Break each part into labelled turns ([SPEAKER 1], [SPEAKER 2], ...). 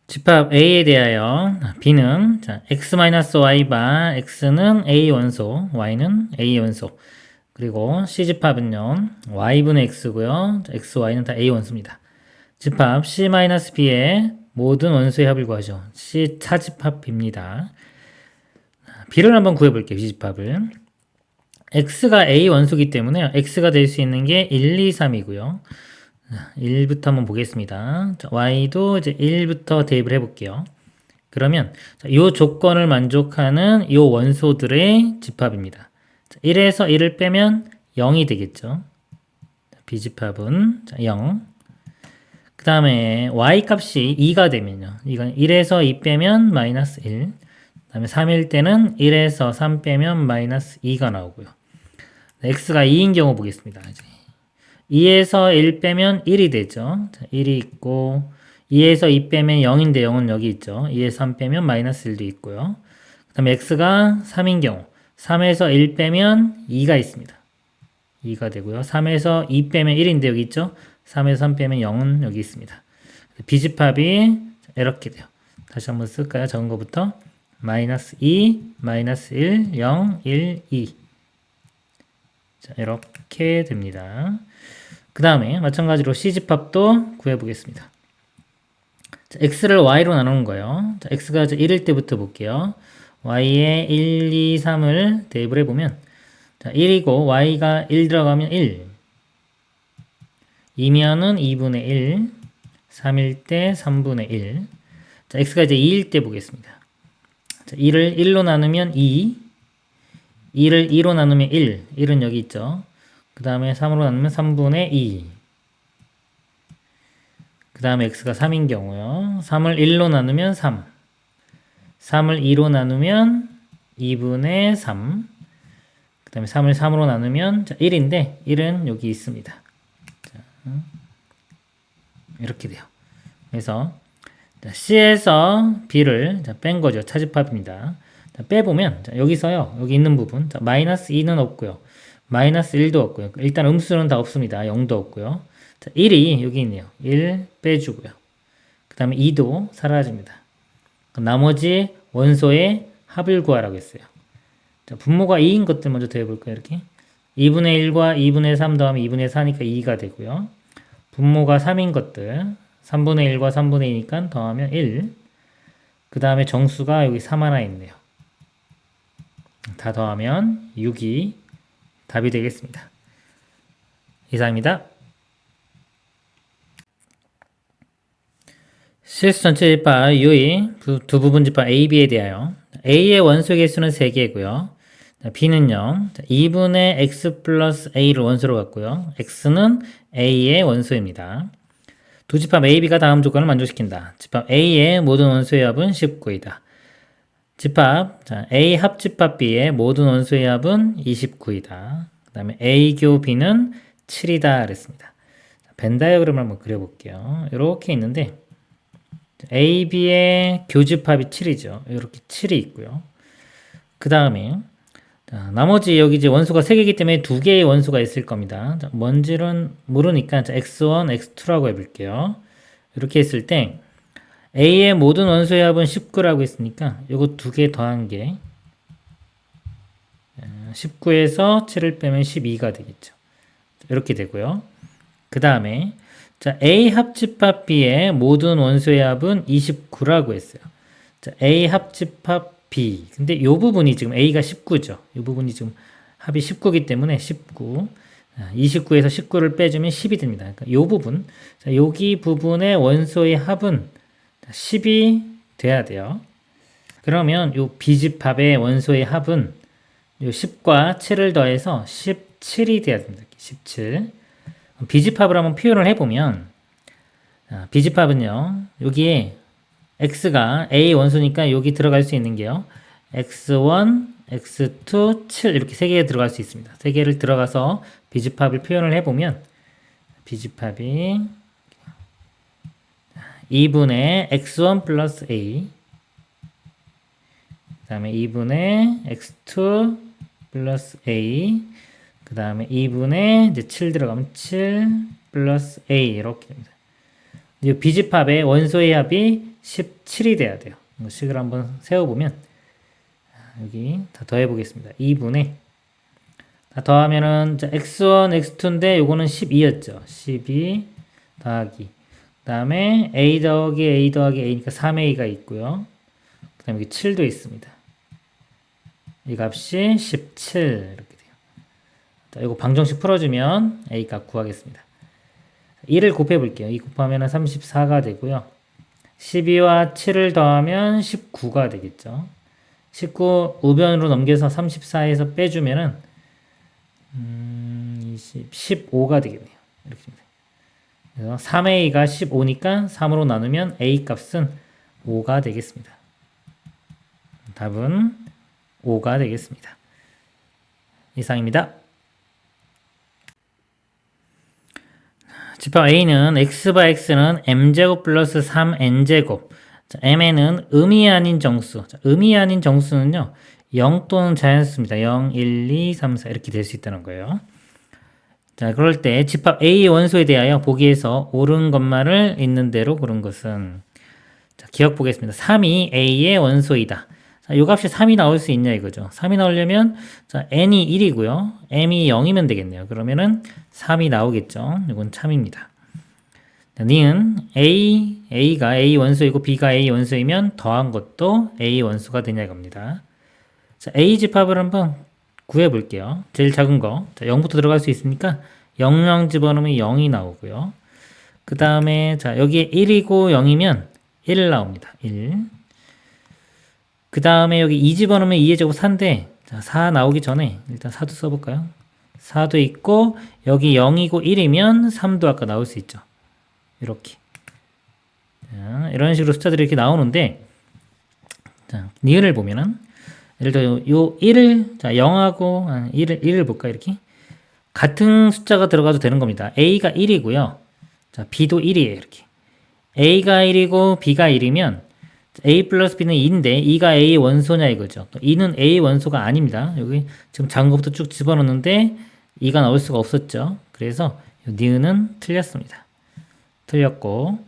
[SPEAKER 1] 집합 A에 대하여 B는 x-y바 x는 A 원소, y는 A 원소. 그리고 C집합은요, y분의 x고요. xy는 다 A 원소입니다. 집합 C-B의 모든 원소의 합을 구하죠. C 차집합입니다. B를 한번 구해볼게요. B집합을. x가 A 원소이기 때문에 x가 될 수 있는 게 1, 2, 3이고요. 1부터 한번 보겠습니다. y도 이제 1부터 대입을 해볼게요. 그러면 이 조건을 만족하는 이 원소들의 집합입니다. 1에서 1을 빼면 0이 되겠죠. B집합은 0. 그 다음에 y 값이 2가 되면요. 이건 1에서 2 빼면 마이너스 1. 그 다음에 3일 때는 1에서 3 빼면 마이너스 2가 나오고요. x가 2인 경우 보겠습니다. 이제 2에서 1 빼면 1이 되죠. 자, 1이 있고 2에서 2 빼면 0인데 0은 여기 있죠. 2에서 3 빼면 마이너스 1도 있고요. 그 다음에 x가 3인 경우 3에서 1 빼면 2가 있습니다. 2가 되고요. 3에서 2 빼면 1인데 여기 있죠. 3에서 3 빼면 0은 여기 있습니다. B집합이 이렇게 돼요. 다시 한번 쓸까요? 적은 것부터 마이너스 2, 마이너스 1, 0, 1, 2. 자, 이렇게 됩니다. 그 다음에 마찬가지로 C집합도 구해보겠습니다. 자, x를 y로 나누는 거예요. 자, x가 1일 때부터 볼게요. y에 1, 2, 3을 대입을 해보면 자, 1이고 y가 1 들어가면 1, 2면은 2분의 1, 3일 때 3분의 1. 자, x가 이제 2일 때 보겠습니다. 자, 2를 1로 나누면 2, 2를 2로 나누면 1, 1은 여기 있죠. 그 다음에 3으로 나누면 3분의 2. 그 다음에 x가 3인 경우요. 3을 1로 나누면 3. 3을 2로 나누면 2분의 3. 그 다음에 3을 3으로 나누면 1인데 1은 여기 있습니다. 자, 이렇게 돼요. 그래서 C에서 B를 뺀 거죠. 차집합입니다. 빼보면 여기서요. 여기 있는 부분 마이너스 2는 없고요. 마이너스 1도 없고요. 일단 음수는 다 없습니다. 0도 없고요. 자, 1이 여기 있네요. 1 빼주고요. 그 다음에 2도 사라집니다. 나머지 원소의 합을 구하라고 했어요. 자, 분모가 2인 것들 먼저 더해볼까요? 이렇게 2분의 1과 2분의 3 더하면 2분의 4니까 2가 되고요. 분모가 3인 것들 3분의 1과 3분의 2니까 더하면 1. 그 다음에 정수가 여기 3 하나 있네요. 다 더하면 6이 답이 되겠습니다. 이상입니다. 실수 전체 집합 U의 두 부분 집합 A, B에 대하여 A의 원소 개수는 3개고요. B는요. 2분의 X 플러스 A를 원소로 갖고요. X는 A의 원소입니다. 두 집합 A, B가 다음 조건을 만족시킨다. 집합 A의 모든 원소의 합은 19이다. 집합 A 합집합 B의 모든 원소의 합은 29이다. 그 다음에 A 교 B는 7이다 그랬습니다. 벤 다이어그램을 한번 그려볼게요. 이렇게 있는데 A, B의 교집합이 7이죠. 이렇게 7이 있고요. 그 다음에 나머지 여기 이제 원소가 3개이기 때문에 2개의 원소가 있을 겁니다. 뭔지는 모르니까 x1, x2라고 해볼게요. 이렇게 했을 때 A의 모든 원소의 합은 19라고 했으니까 이거 2개 더한 게 19에서 7을 빼면 12가 되겠죠. 이렇게 되고요. 그 다음에 A 합집합 B의 모든 원소의 합은 29라고 했어요. A 합집합 B. 근데 이 부분이 지금 A가 19죠. 이 부분이 지금 합이 19이기 때문에 19. 29에서 19를 빼주면 10이 됩니다. 그러니까 이 부분. 여기 부분의 원소의 합은 10이 돼야 돼요. 그러면 이 B집합의 원소의 합은 이 10과 7을 더해서 17이 돼야 됩니다. 17. B집합을 한번 표현을 해보면 B집합은요. 여기에 X가 A 원소니까 여기 들어갈 수 있는 게요. X1, X2, 7 이렇게 3개가 들어갈 수 있습니다. 3개를 들어가서 B집합을 표현을 해보면 B집합이 2분의 X1 플러스 A 그 다음에 2분의 X2 플러스 A 그 다음에 2분의 이제 7 들어가면 7 플러스 A 이렇게 됩니다. 이 B집합의 원소의 합이 17이 돼야 돼요. 식을 한번 세워보면 여기 다 더해보겠습니다. 2분의 다 더하면은 x1, x2인데 요거는 12였죠. 12 더하기 그 다음에 a 더하기 a 더하기 a니까 3a가 있고요. 그 다음에 여기 7도 있습니다. 이 값이 17 이렇게 돼요. 자, 이거 방정식 풀어주면 a 값 구하겠습니다. 1을 곱해볼게요. 2 곱하면 34가 되고요. 12와 7을 더하면 19가 되겠죠. 19 우변으로 넘겨서 34에서 빼주면은 15가 되겠네요. 이렇게 됩니다. 그래서 3a가 15니까 3으로 나누면 a 값은 5가 되겠습니다. 답은 5가 되겠습니다. 이상입니다. 집합 A는 x 바 x는 m제곱 플러스 3n제곱. 자, mn은 음이 아닌 정수. 자, 음이 아닌 정수는요. 0 또는 자연수입니다. 0, 1, 2, 3, 4 이렇게 될 수 있다는 거예요. 자, 그럴 때 집합 A 원소에 대하여 보기에서 옳은 것만을 있는 대로 고른 것은 자, 기억 보겠습니다. 3이 A의 원소이다. 자, 요 값이 3이 나올 수 있냐 이거죠. 3이 나오려면 자, n이 1이고요. m이 0이면 되겠네요. 그러면은 3이 나오겠죠. 이건 참입니다. 자, 니은 A가 A 원소이고 B가 A 원소이면 더한 것도 A 원소가 되냐 이겁니다. 자, A 집합을 한번 구해 볼게요. 제일 작은 거. 자, 0부터 들어갈 수 있으니까 0 집어넣으면 0이 나오고요. 그 다음에 자, 여기에 1이고 0이면 1 나옵니다. 1. 그 다음에 여기 2 집어넣으면 2의 제곱 4인데 자, 4 나오기 전에 일단 4도 써볼까요? 4도 있고 여기 0이고 1이면 3도 아까 나올 수 있죠. 이렇게. 자, 이런 식으로 숫자들이 이렇게 나오는데 자, 니은을 보면은 예를 들어 요 1을 자 0하고 1을 볼까 이렇게 같은 숫자가 들어가도 되는 겁니다. A가 1이고요. 자 B도 1이에요. 이렇게 A가 1이고 B가 1이면 A 플러스 B는 2인데 2가 A 원소냐 이거죠. 2는 A 원소가 아닙니다. 여기 지금 작은 것부터 쭉 집어넣는데 2가 나올 수가 없었죠. 그래서 니은은 틀렸습니다. 틀렸고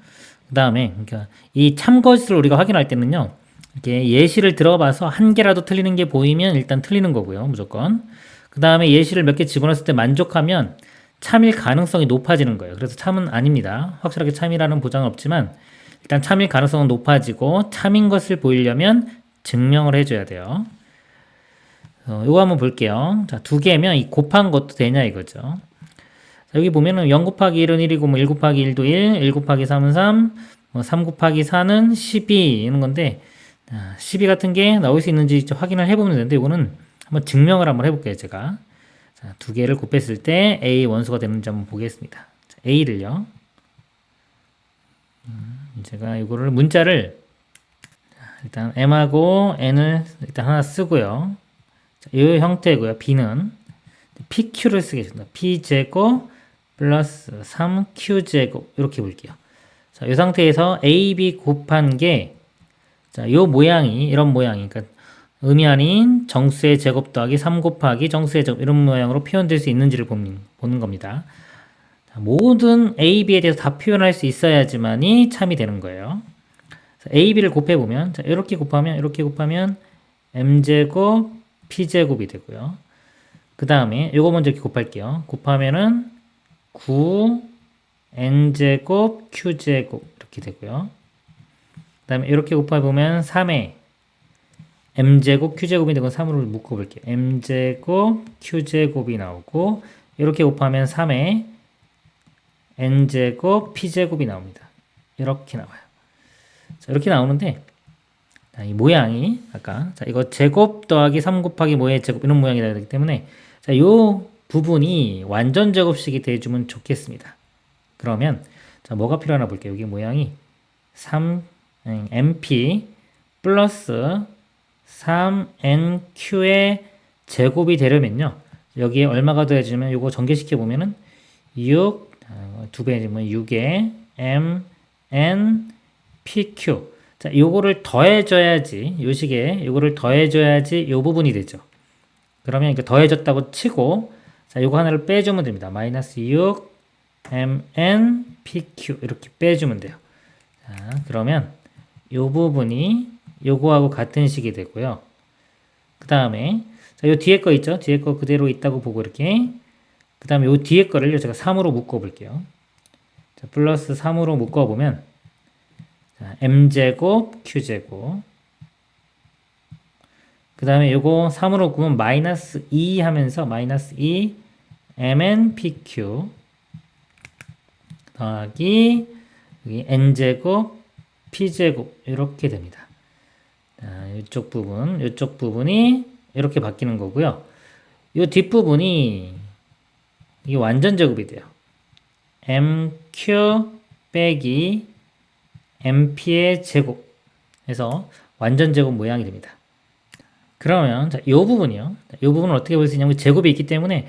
[SPEAKER 1] 그 다음에 그러니까 이 참것을 우리가 확인할 때는요. 이렇게 예시를 들어봐서 한 개라도 틀리는 게 보이면 일단 틀리는 거고요. 무조건. 그 다음에 예시를 몇 개 집어넣었을 때 만족하면 참일 가능성이 높아지는 거예요. 그래서 참은 아닙니다. 확실하게 참이라는 보장은 없지만 일단 참일 가능성은 높아지고 참인 것을 보이려면 증명을 해줘야 돼요. 이거 한번 볼게요. 자, 두 개면 이 곱한 것도 되냐 이거죠. 자, 여기 보면은 0 곱하기 1은 1이고 뭐 1 곱하기 1도 1, 1 곱하기 3은 3, 뭐 3 곱하기 4는 12 이런 건데 12 같은 게 나올 수 있는지 확인을 해보면 되는데 이거는 한번 증명을 한번 해볼게요. 제가 자, 두 개를 곱했을 때 A 원소가 되는지 한번 보겠습니다. 자, A를요. 제가 이거를 문자를 일단 M하고 N을 일단 하나 쓰고요. 자, 이 형태고요. B는 PQ를 쓰겠습니다. P제곱 플러스 3Q제곱 이렇게 볼게요. 자, 이 상태에서 AB 곱한 게 자, 요 모양이 이런 모양이 그러니까 음이 아닌 정수의 제곱 더하기 3 곱하기 정수의 제곱 이런 모양으로 표현될 수 있는지를 보는 겁니다. 자, 모든 A, B에 대해서 다 표현할 수 있어야지만이 참이 되는 거예요. A, B를 곱해보면 자, 이렇게 곱하면 M제곱 P제곱이 되고요. 그 다음에 요거 먼저 이렇게 곱할게요. 곱하면은 9 N제곱 Q제곱 이렇게 되고요. 그 다음에 이렇게 곱해보면 3에 m제곱 q제곱이 되고 3으로 묶어볼게요. m제곱 q제곱이 나오고 이렇게 곱하면 3에 n제곱 p제곱이 나옵니다. 이렇게 나와요. 자, 이렇게 나오는데 자, 이 모양이 아까 자, 이거 제곱 더하기 3 곱하기 뭐의 제곱 이런 모양이 되기 때문에 자, 요 부분이 완전 제곱식이 돼주면 좋겠습니다. 그러면 자, 뭐가 필요하나 볼게요. 여기 모양이 3mp 플러스 3nq의 제곱이 되려면요. 여기에 얼마가 더해지면 요거 전개시켜 보면은 6, 2배면 6에 m, n, pq. 자, 요거를 더해줘야지, 요 식에 요거를 더해줘야지 요 부분이 되죠. 그러면 이렇게 더해졌다고 치고, 자, 요거 하나를 빼주면 됩니다. 마이너스 6, m, n, pq. 이렇게 빼주면 돼요. 자, 그러면 요 부분이 요거하고 같은 식이 되고요. 그 다음에 자, 요 뒤에 거 있죠? 뒤에 거 그대로 있다고 보고 이렇게 그 다음에 요 뒤에 거를 제가 3으로 묶어 볼게요. 자, 플러스 3으로 묶어 보면 자, m제곱 q제곱 그 다음에 요거 3으로 묶으면 마이너스 2 하면서 마이너스 2 mn pq 더하기 여기 n제곱 p제곱 이렇게 됩니다. 자, 이쪽 부분이 이렇게 바뀌는 거고요. 이 뒷부분이 이게 완전 제곱이 돼요. mq 빼기 mp의 제곱 해서 완전 제곱 모양이 됩니다. 그러면 자, 이 부분이요. 이 부분을 어떻게 볼 수 있냐면 제곱이 있기 때문에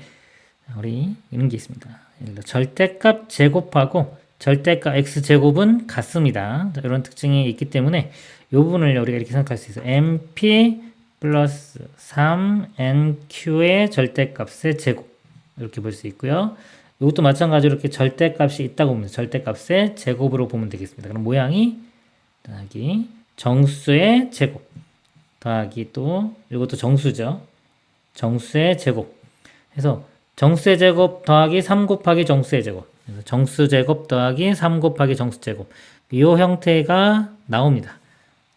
[SPEAKER 1] 우리 이런 게 있습니다. 예를 들어 절대값 제곱하고 절대값 x제곱은 같습니다. 자, 이런 특징이 있기 때문에 이 부분을 우리가 이렇게 생각할 수 있어요. mp 플러스 3nq의 절대값의 제곱 이렇게 볼 수 있고요. 이것도 마찬가지로 이렇게 절대값이 있다고 보면 절대값의 제곱으로 보면 되겠습니다. 그럼 모양이 더하기 정수의 제곱 더하기 또 이것도 정수죠. 정수의 제곱 해서 정수의 제곱 더하기 3 곱하기 정수의 제곱 그래서 정수 제곱 더하기 3 곱하기 정수 제곱 이 형태가 나옵니다.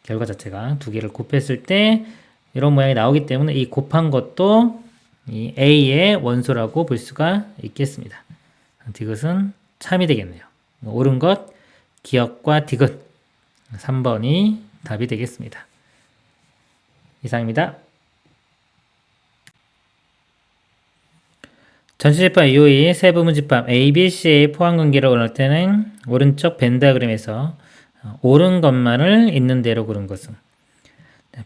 [SPEAKER 1] 결과 자체가 두 개를 곱했을 때 이런 모양이 나오기 때문에 이 곱한 것도 이 A의 원소라고 볼 수가 있겠습니다. 디귿은 참이 되겠네요. 옳은 것 기역과 디귿 3번이 답이 되겠습니다. 이상입니다. 전체집합 이후의 세부분집합 A, B, C의 포함관계를 원할 때는 오른쪽 벤 다이어그램에서 옳은 것만을 있는 대로 고른 것은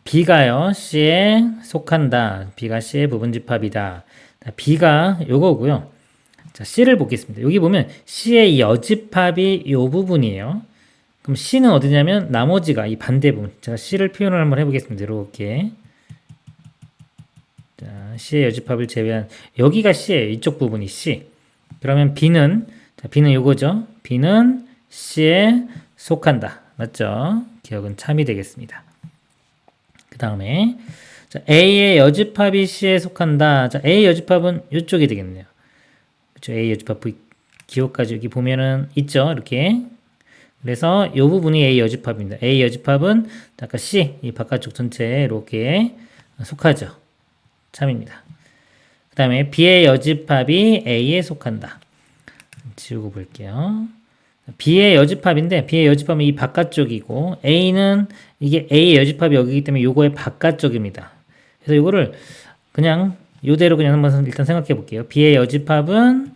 [SPEAKER 1] B가요 C에 속한다. B가 C의 부분집합이다. B가 요거고요. 자, C를 보겠습니다. 여기 보면 C의 여집합이 요 부분이에요. 그럼 C는 어디냐면 나머지가 이 반대 부분. 제가 C를 표현을 한번 해보겠습니다. 이렇게 자, C의 여집합을 제외한 여기가 C예요. 이쪽 부분이 C. 그러면 B는 자, B는 요거죠. B는 C에 속한다. 맞죠? 기억은 참이 되겠습니다. 그 다음에 A의 여집합이 C에 속한다. 자, A의 여집합은 이쪽이 되겠네요. 그렇죠? A의 여집합 기호까지 여기 보면은 있죠. 이렇게. 그래서 이 부분이 A 여집합입니다. A 여집합은 아까 C 이 바깥쪽 전체에 이렇게 속하죠. 참입니다. 그 다음에 B의 여집합이 A에 속한다. 지우고 볼게요. B의 여집합인데 B의 여집합은 이 바깥쪽이고 A는 이게 A의 여집합이 여기이기 때문에 요거의 바깥쪽입니다. 그래서 요거를 그냥 요대로 그냥 한번 일단 생각해 볼게요. B의 여집합은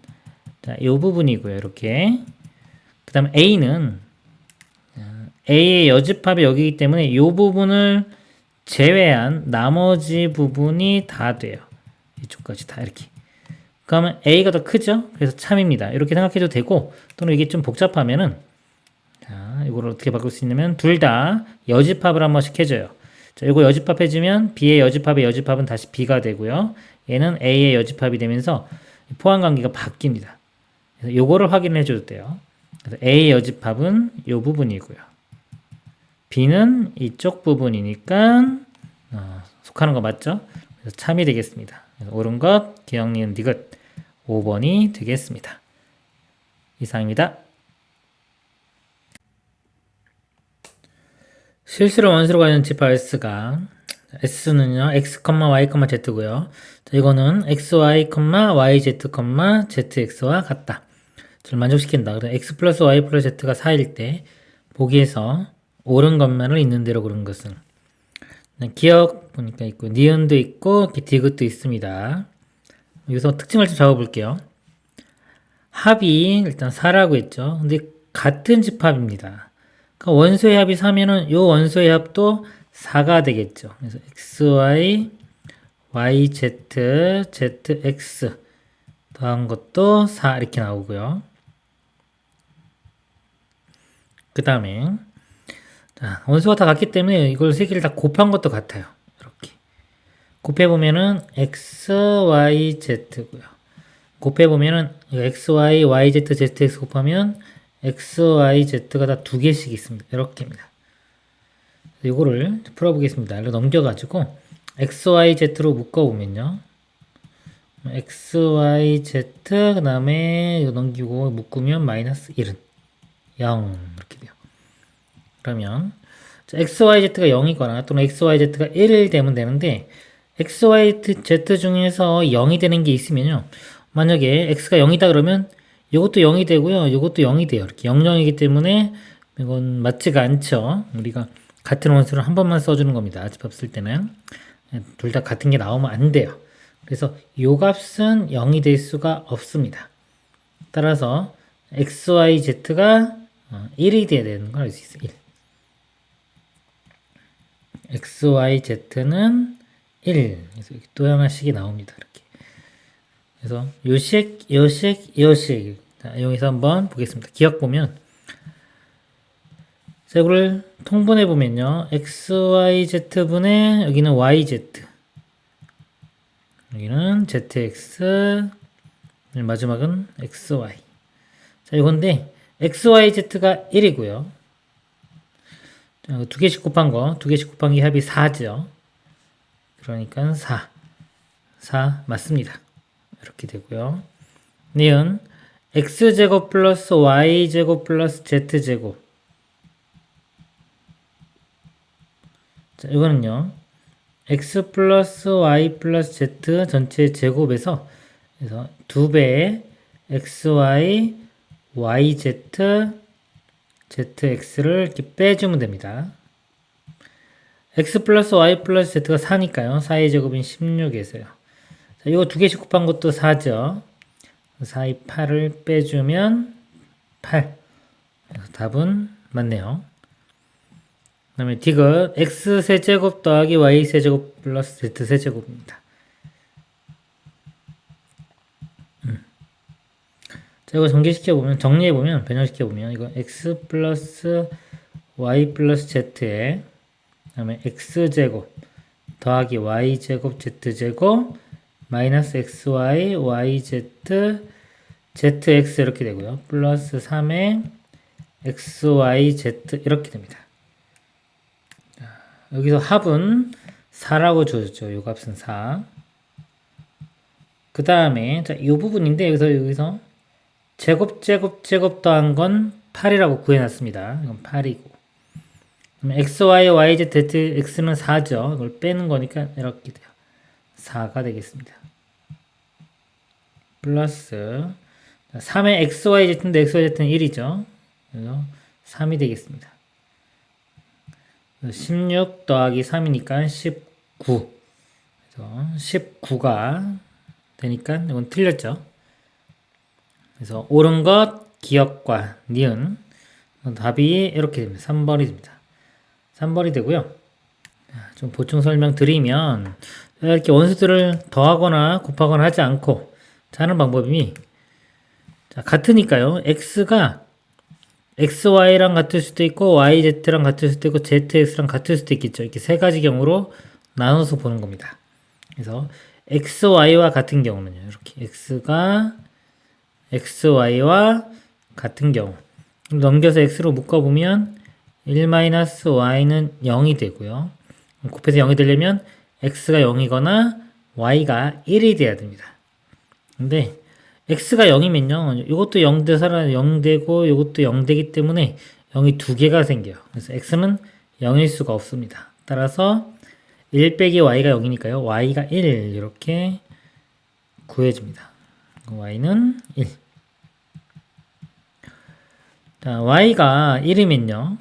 [SPEAKER 1] 자, 요 부분이고요. 이렇게. 그 다음 A는 A의 여집합이 여기이기 때문에 요 부분을 제외한 나머지 부분이 다 돼요. 이쪽까지 다 이렇게. 그러면 A가 더 크죠? 그래서 참입니다. 이렇게 생각해도 되고 또는 이게 좀 복잡하면은 자, 이걸 어떻게 바꿀 수 있냐면 둘 다 여집합을 한 번씩 해줘요. 자, 이거 여집합 해주면 B의 여집합의 여집합은 다시 B가 되고요. 얘는 A의 여집합이 되면서 포함관계가 바뀝니다. 그래서 요거를 확인해 줘도 돼요. 그래서 A의 여집합은 요 부분이고요. B는 이쪽 부분이니까 속하는 거 맞죠? 그래서 참이 되겠습니다. 그래서 옳은 것, 기억, 니은, 디귿 5번이 되겠습니다. 이상입니다. 실수로 원수로 가는 집합 S가 S는요 x, y, z고요. 자, 이거는 x, y, y, z, zx와 같다. 저를 만족시킨다. 그래서 x 플러스 y 플러스 z가 4일 때 보기에서 옳은 것만을 있는 대로 고른 것은 기억 보니까 있고 니은도 있고 디귿도 있습니다. 여기서 특징을 좀 잡아볼게요. 합이 일단 4라고 했죠. 근데 같은 집합입니다. 그러니까 원소의 합이 4면은 요 원소의 합도 4가 되겠죠. 그래서 xy, yz, zx 더한 것도 4 이렇게 나오고요. 그 다음에 원소가 다 같기 때문에 이걸 세 개를 다 곱한 것도 같아요. 이렇게 곱해보면은 x, y, z고요. 곱해보면은 x, y, y, z, zx 곱하면 x, y, z가 다 두 개씩 있습니다. 이렇게입니다. 이거를 풀어보겠습니다. 이거 넘겨가지고 x, y, z로 묶어보면요. x, y, z 그 다음에 이거 넘기고 묶으면 마이너스 1은 0 이렇게 돼요. 그러면 x, y, z가 0이거나 또는 x, y, z가 1 되면 되는데 x, y, z 중에서 0이 되는 게 있으면요. 만약에 x가 0이다 그러면 이것도 0이 되고요. 이것도 0이 돼요. 이렇게 0, 0이기 때문에 이건 맞지가 않죠. 우리가 같은 원수를 한 번만 써주는 겁니다. 집합 쓸 때는. 둘 다 같은 게 나오면 안 돼요. 그래서 이 값은 0이 될 수가 없습니다. 따라서 x, y, z가 1이 돼야 되는 걸 알 수 있어요. 1. x, y, z는 1. 그래서 또 하나씩이 나옵니다. 이렇게. 그래서 요식, 요식, 요식. 자, 여기서 한번 보겠습니다. 기억 보면 자, 이거를 통분해 보면요. x, y, z 분의 여기는 y, z. 여기는 zx. 마지막은 xy. 자, 이건데 x, y, z가 1이고요. 두 개씩 곱한 거, 두 개씩 곱한 게 합이 4죠. 그러니까 4. 4 맞습니다. 이렇게 되고요. 니은 x제곱 플러스 y제곱 플러스 z제곱. 자, 이거는요. x 플러스 y 플러스 z 전체 제곱에서 그래서 2배의 xy, yz, zx를 이렇게 빼주면 됩니다. x 플러스 y 플러스 z가 4니까요. 4의 제곱인 16에서요. 자, 이거 두 개씩 곱한 것도 4죠. 4의 8을 빼주면 8. 그래서 답은 맞네요. 그 다음에 디귿 x 세제곱 더하기 y 세제곱 플러스 z 세제곱입니다. 자, 이거 전개시켜보면, 정리해보면, 변형시켜보면, 이거 x 플러스 y 플러스 z에, 그 다음에 x제곱 더하기 y제곱 z제곱 마이너스 xy, yz, zx 이렇게 되고요. 플러스 3에 xyz 이렇게 됩니다. 자, 여기서 합은 4라고 줘줬죠. 요 값은 4. 그 다음에, 자, 이 부분인데, 여기서 제곱 더한 건 8이라고 구해놨습니다. 이건 8이고. 그러면 xy, yz, zx는 4죠. 이걸 빼는 거니까 이렇게 돼요. 4가 되겠습니다. 플러스 3의 xyz인데 xyz는 1이죠. 그래서 3이 되겠습니다. 16 더하기 3이니까 19. 그래서 19가 되니까 이건 틀렸죠. 그래서 옳은 것, 기억과 니은 답이 이렇게 됩니다. 3번이 됩니다. 3번이 되고요. 좀 보충 설명 드리면 이렇게 원수들을 더하거나 곱하거나 하지 않고 하는 방법이 자, 같으니까요. x가 xy랑 같을 수도 있고 yz랑 같을 수도 있고 zx랑 같을 수도 있겠죠. 이렇게 세 가지 경우로 나눠서 보는 겁니다. 그래서 xy와 같은 경우는요. 이렇게 x가 xy와 같은 경우 넘겨서 x로 묶어보면 1-y는 0이 되고요. 곱해서 0이 되려면 x가 0이거나 y가 1이 돼야 됩니다. 근데 x가 0이면요. 이것도 0 되고 이것도 0 되기 때문에 0이 두 개가 생겨요. 그래서 x는 0일 수가 없습니다. 따라서 1 빼기 y가 0이니까요. y가 1 이렇게 구해줍니다. y는 1. 자, y가 1이면요.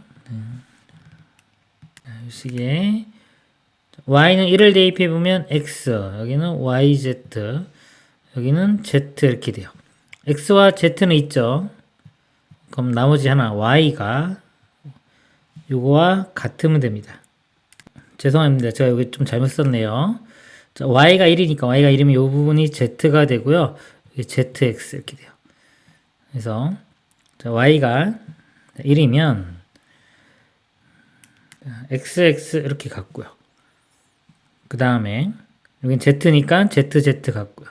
[SPEAKER 1] 이 식에 y는 1을 대입해보면 x, 여기는 yz, 여기는 z 이렇게 돼요. x와 z는 있죠. 그럼 나머지 하나 y가 요거와 같으면 됩니다. 죄송합니다. 제가 여기 좀 잘못 썼네요. 자, y가 1이니까 y가 1이면 이 부분이 z가 되고요. zx 이렇게 돼요. 그래서 자, y가 1이면 xx 이렇게 같고요. 그 다음에 여긴 z니까 zz 같고요.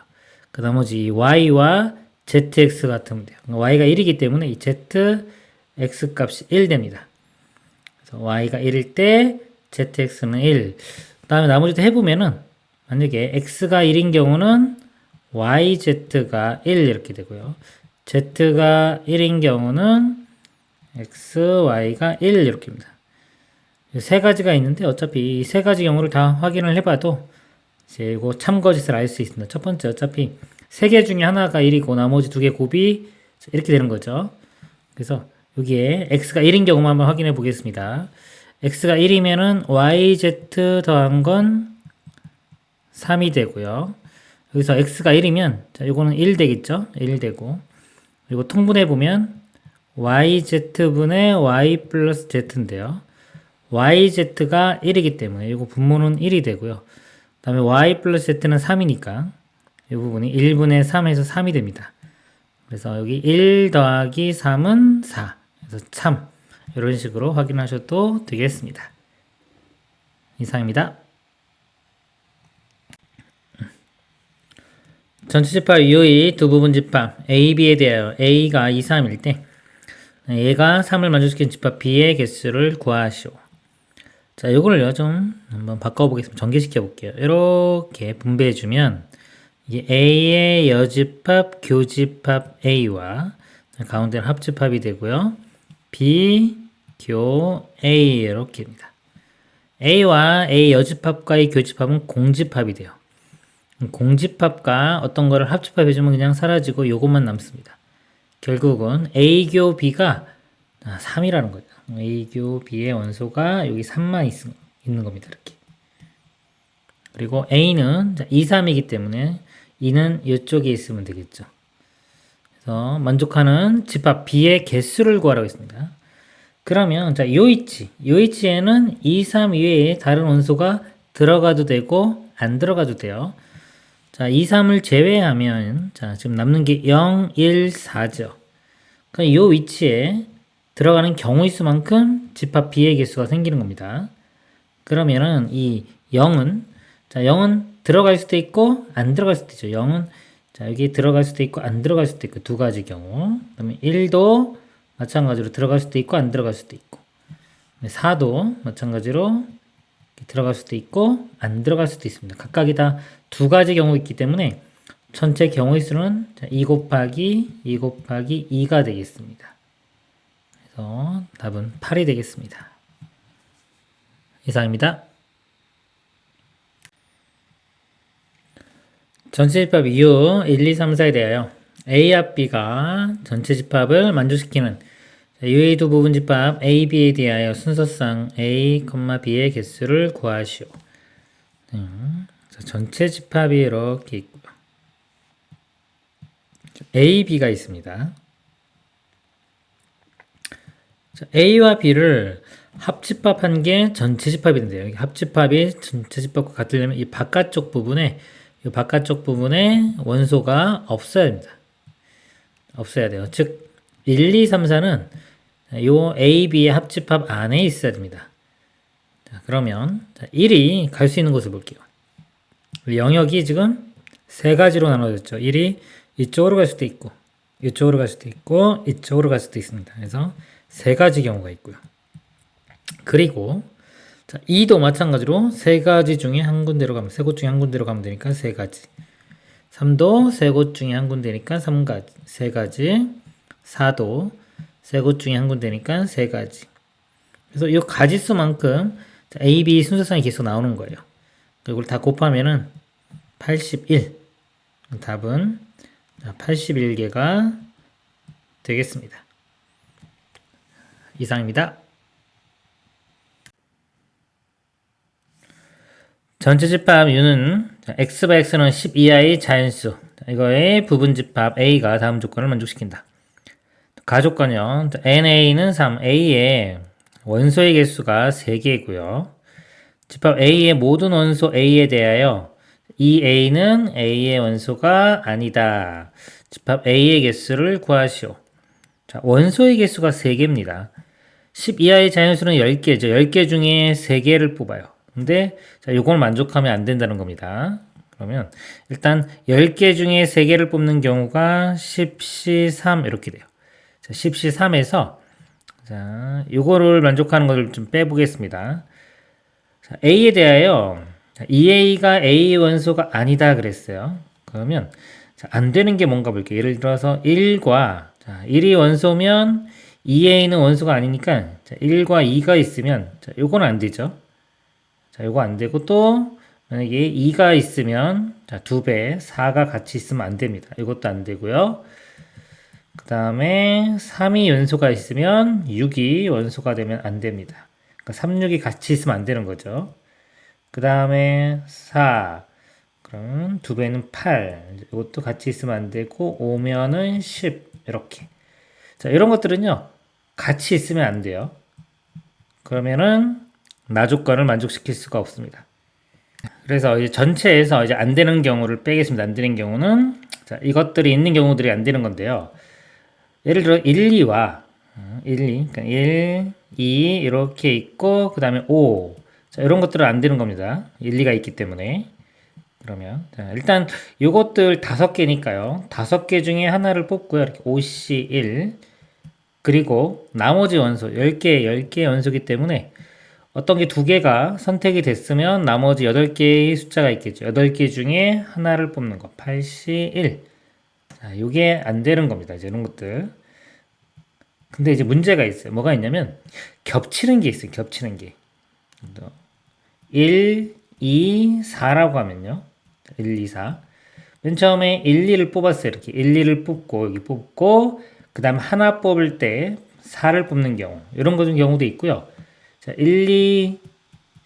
[SPEAKER 1] 그 나머지 y와 zx 같으면 돼요. y가 1이기 때문에 이 z, x값이 1 됩니다. 그래서 y가 1일 때 zx는 1. 그 다음에 나머지도 해보면은 만약에 x가 1인 경우는 yz가 1 이렇게 되고요. z가 1인 경우는 x, y가 1 이렇게입니다. 세 가지가 있는데 어차피 이 세 가지 경우를 다 확인을 해봐도 이제 이거 참거짓을 알 수 있습니다. 첫 번째 어차피 세 개 중에 하나가 1이고 나머지 두 개 곱이 이렇게 되는 거죠. 그래서 여기에 x가 1인 경우만 한번 확인해 보겠습니다. x가 1이면은 yz 더한 건 3이 되고요. 여기서 x가 1이면 자, 이거는 1 되겠죠? 1 되고 그리고 통분해 보면 yz분의 y 플러스 z인데요. yz가 1이기 때문에 이거 분모는 1이 되고요. 그 다음에 y 플러스 z는 3이니까 이 부분이 1분의 3에서 3이 됩니다. 그래서 여기 1 더하기 3은 4. 그래서 3. 이런 식으로 확인하셔도 되겠습니다. 이상입니다. 전체 집합 이후의 두 부분 집합 A, B에 대하여 A가 2, 3일 때 얘가 3을 만족시킨 집합 B의 개수를 구하시오. 자, 이거를요 좀 한번 바꿔보겠습니다. 전개시켜 볼게요. 이렇게 분배해주면 이게 A의 여집합, 교집합 A와 가운데는 합집합이 되고요. B, 교, A 이렇게입니다. A와 A 여집합과의 교집합은 공집합이 돼요. 공집합과 어떤 거를 합집합해주면 그냥 사라지고 요것만 남습니다. 결국은 A교 B가 3이라는 거죠. A교 B의 원소가 여기 3만 있는 겁니다. 이렇게. 그리고 A는 2, 3이기 때문에 2는 이쪽에 있으면 되겠죠. 그래서 만족하는 집합 B의 개수를 구하라고 했습니다. 그러면 자, 요 위치에는 2, 3 이외에 다른 원소가 들어가도 되고 안 들어가도 돼요. 자, 2, 3을 제외하면 자, 지금 남는 게 0, 1, 4죠. 그럼 요 위치에 들어가는 경우의 수만큼 집합 B의 개수가 생기는 겁니다. 그러면은 이 0은 자, 0은 들어갈 수도 있고 안 들어갈 수도 있죠. 0은 자, 여기 들어갈 수도 있고 안 들어갈 수도 있고 두 가지 경우. 그다음에 1도 마찬가지로 들어갈 수도 있고 안 들어갈 수도 있고. 4도 마찬가지로 들어갈 수도 있고 안 들어갈 수도 있습니다. 각각이 다 두 가지 경우 있기 때문에 전체 경우의 수는 2 곱하기 2 곱하기 2가 되겠습니다. 그래서 답은 8이 되겠습니다. 이상입니다. 전체 집합 이후 1, 2, 3, 4에 대하여 A와 B가 전체 집합을 만족시키는 이외의 두 부분 집합 A, B에 대하여 순서상 A, B의 개수를 구하시오. 전체 집합이 이렇게 있고요. A, B가 있습니다. A와 B를 합집합한 게 전체 집합인데요. 합집합이 전체 집합과 같으려면 이 바깥쪽 부분에 원소가 없어야 됩니다. 없어야 돼요. 즉 1, 2, 3, 4는 요 A, B의 합집합 안에 있어야 됩니다. 자, 그러면 1이 갈 수 있는 곳을 볼게요. 영역이 지금 세 가지로 나눠졌죠. 1이 이쪽으로 갈 수도 있고 이쪽으로 갈 수도 있고 이쪽으로 갈 수도 있습니다. 그래서 세 가지 경우가 있고요. 그리고 자, 2도 마찬가지로 세 가지 중에 한 군데로 가면 세 곳 중에 한 군데로 가면 되니까 세 가지. 3도 세 곳 중에 한 군데니까 세 가지. 4도 세 곳 중에 한 군데니까 세 가지. 그래서 이 가지수만큼 A, B 순서상이 계속 나오는 거예요. 이걸 다 곱하면은 81. 답은 81개가 되겠습니다. 이상입니다. 전체 집합 U는 x/x는 10 이하의 자연수. 이거의 부분 집합 A가 다음 조건을 만족시킨다. 가조건요. NA는 3, A의 원소의 개수가 3개이고요. 집합 A의 모든 원소 A에 대하여 이 A는 A의 원소가 아니다. 집합 A의 개수를 구하시오. 자, 원소의 개수가 3개입니다. 10 이하의 자연수는 10개죠. 10개 중에 3개를 뽑아요. 근데 자, 요걸 만족하면 안 된다는 겁니다. 그러면 일단 10개 중에 3개를 뽑는 경우가 10C3 이렇게 돼요. 자, 10C3에서 자, 요거를 만족하는 것을 좀 빼보겠습니다. 자, A에 대하여 자, 2A가 A 원소가 아니다 그랬어요. 그러면 자, 안 되는 게 뭔가 볼게요. 예를 들어서 1과 자, 1이 원소면 2A는 원소가 아니니까 자, 1과 2가 있으면 자, 요건 안 되죠. 자, 요거 안 되고 또 만약에 2가 있으면 자, 2배, 4가 같이 있으면 안 됩니다. 이것도 안 되고요. 그 다음에 3이 원소가 있으면 6이 원소가 되면 안 됩니다. 그러니까 3, 6이 같이 있으면 안 되는 거죠. 그 다음에 4, 그럼 2배는 8, 이것도 같이 있으면 안 되고 5면은 10, 이렇게. 자, 이런 것들은요, 같이 있으면 안 돼요. 그러면은 나 조건을 만족시킬 수가 없습니다. 그래서 이제 전체에서 이제 안 되는 경우를 빼겠습니다. 안 되는 경우는 자, 이것들이 있는 경우들이 안 되는 건데요. 예를 들어 1, 2와 1, 2, 그러니까 1, 2 이렇게 있고 그 다음에 5 자, 이런 것들은 안 되는 겁니다. 1, 2가 있기 때문에 그러면 자, 일단 요것들 5개니까요. 5개 중에 하나를 뽑고요. 이렇게 OC1 그리고 나머지 원소 10개 원소이기 때문에 어떤 게 2개가 선택이 됐으면 나머지 8개의 숫자가 있겠죠. 8개 중에 하나를 뽑는 거 81 자, 요게 안 되는 겁니다. 이제 이런 것들. 근데 이제 문제가 있어요. 뭐가 있냐면, 겹치는 게 있어요. 겹치는 게. 1, 2, 4라고 하면요. 1, 2, 4. 맨 처음에 1, 2를 뽑았어요. 이렇게 1, 2를 뽑고, 여기 뽑고, 그 다음 하나 뽑을 때 4를 뽑는 경우. 이런 거 중 경우도 있고요. 자, 1, 2,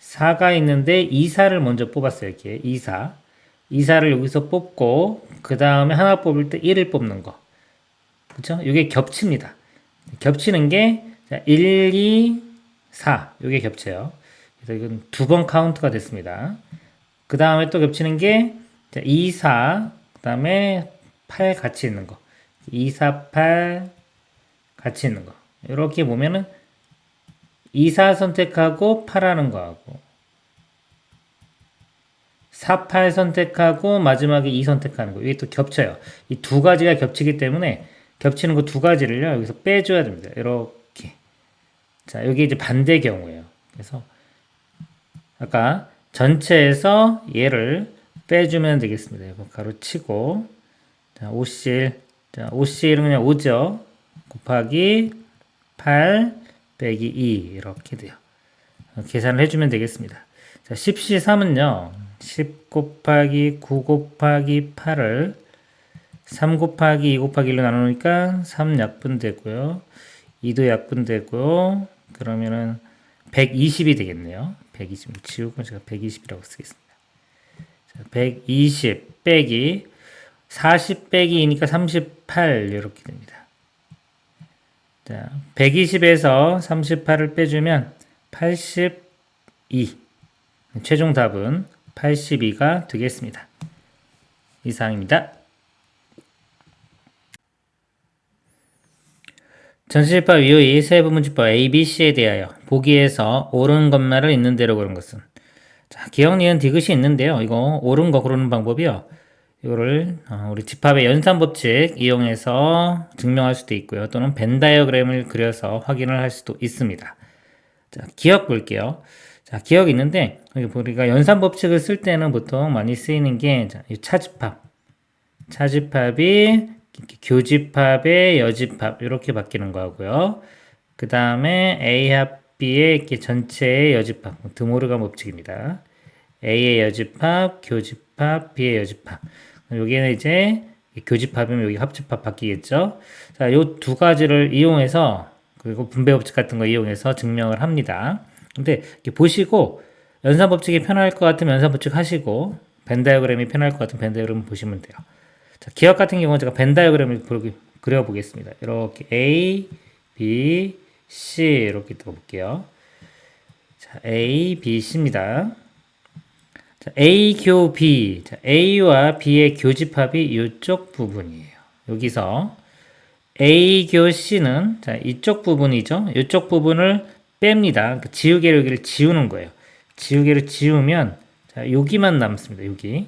[SPEAKER 1] 4가 있는데 2, 4를 먼저 뽑았어요. 이렇게 2, 4. 2, 4를 여기서 뽑고, 그 다음에 하나 뽑을 때 1을 뽑는 거. 그쵸? 이게 겹칩니다. 겹치는 게 1, 2, 4 이게 겹쳐요. 그래서 이건 2번 카운트가 됐습니다. 그 다음에 또 겹치는 게 2, 4, 그 다음에 8 같이 있는 거. 2, 4, 8 같이 있는 거. 이렇게 보면은 2, 4 선택하고 8 하는 거하고 4, 8 선택하고 마지막에 2 선택하는 거. 이게 또 겹쳐요. 이 두 가지가 겹치기 때문에 겹치는 거 두 가지를요, 여기서 빼줘야 됩니다. 이렇게. 자, 여기 이제 반대 경우예요. 그래서, 아까 전체에서 얘를 빼주면 되겠습니다. 이거 가로 치고, 자, 5실. 자, 5실은 그냥 5죠. 곱하기 8 빼기 2. 이렇게 돼요. 계산을 해주면 되겠습니다. 자, 10시 3은요, 10 곱하기 9 곱하기 8을 3 곱하기 2 곱하기 1로 나누니까 3 약분되고요. 2도 약분되고요. 그러면은 120이 되겠네요. 120 지우고 제가 120이라고 쓰겠습니다. 자, 120 빼기 40 빼기 2니까 38 이렇게 됩니다. 자, 120에서 38을 빼주면 82. 최종 답은 82가 되겠습니다. 이상입니다. 전치집합 이후의 세부문집법 A, B, C에 대하여 보기에서 옳은 것만을 있는 대로 고른 것은 자, 기억, 니은, 디귿이 있는데요. 이거 옳은 거 고르는 방법이요. 이거를 우리 집합의 연산법칙 이용해서 증명할 수도 있고요. 또는 벤 다이어그램을 그려서 확인을 할 수도 있습니다. 자, 기억 볼게요. 자, 기억 있는데 우리가 연산법칙을 쓸 때는 보통 많이 쓰이는 게 자, 이 차집합. 차집합이 교집합의 여집합 이렇게 바뀌는 거고요. 그 다음에 A 합 B의 이렇게 전체의 여집합 드모르간 법칙입니다. A의 여집합, 교집합, B의 여집합. 여기는 이제 교집합이면 여기 합집합 바뀌겠죠. 자, 요 두 가지를 이용해서 그리고 분배 법칙 같은 거 이용해서 증명을 합니다. 근데 이렇게 보시고 연산 법칙이 편할 것 같으면 연산 법칙 하시고 벤 다이어그램이 편할 것 같으면 벤 다이어그램 보시면 돼요. 자, 기억 같은 경우는 제가 벤 다이어그램을 그려보겠습니다. 이렇게 A, B, C 이렇게 떠볼게요. 자, A, B, C입니다. 자, A 교 B. 자, A와 B의 교집합이 이쪽 부분이에요. 여기서 A 교 C는 자, 이쪽 부분이죠. 이쪽 부분을 뺍니다. 그 지우개를 여기를 지우는 거예요. 지우개를 지우면 자, 여기만 남습니다. 여기.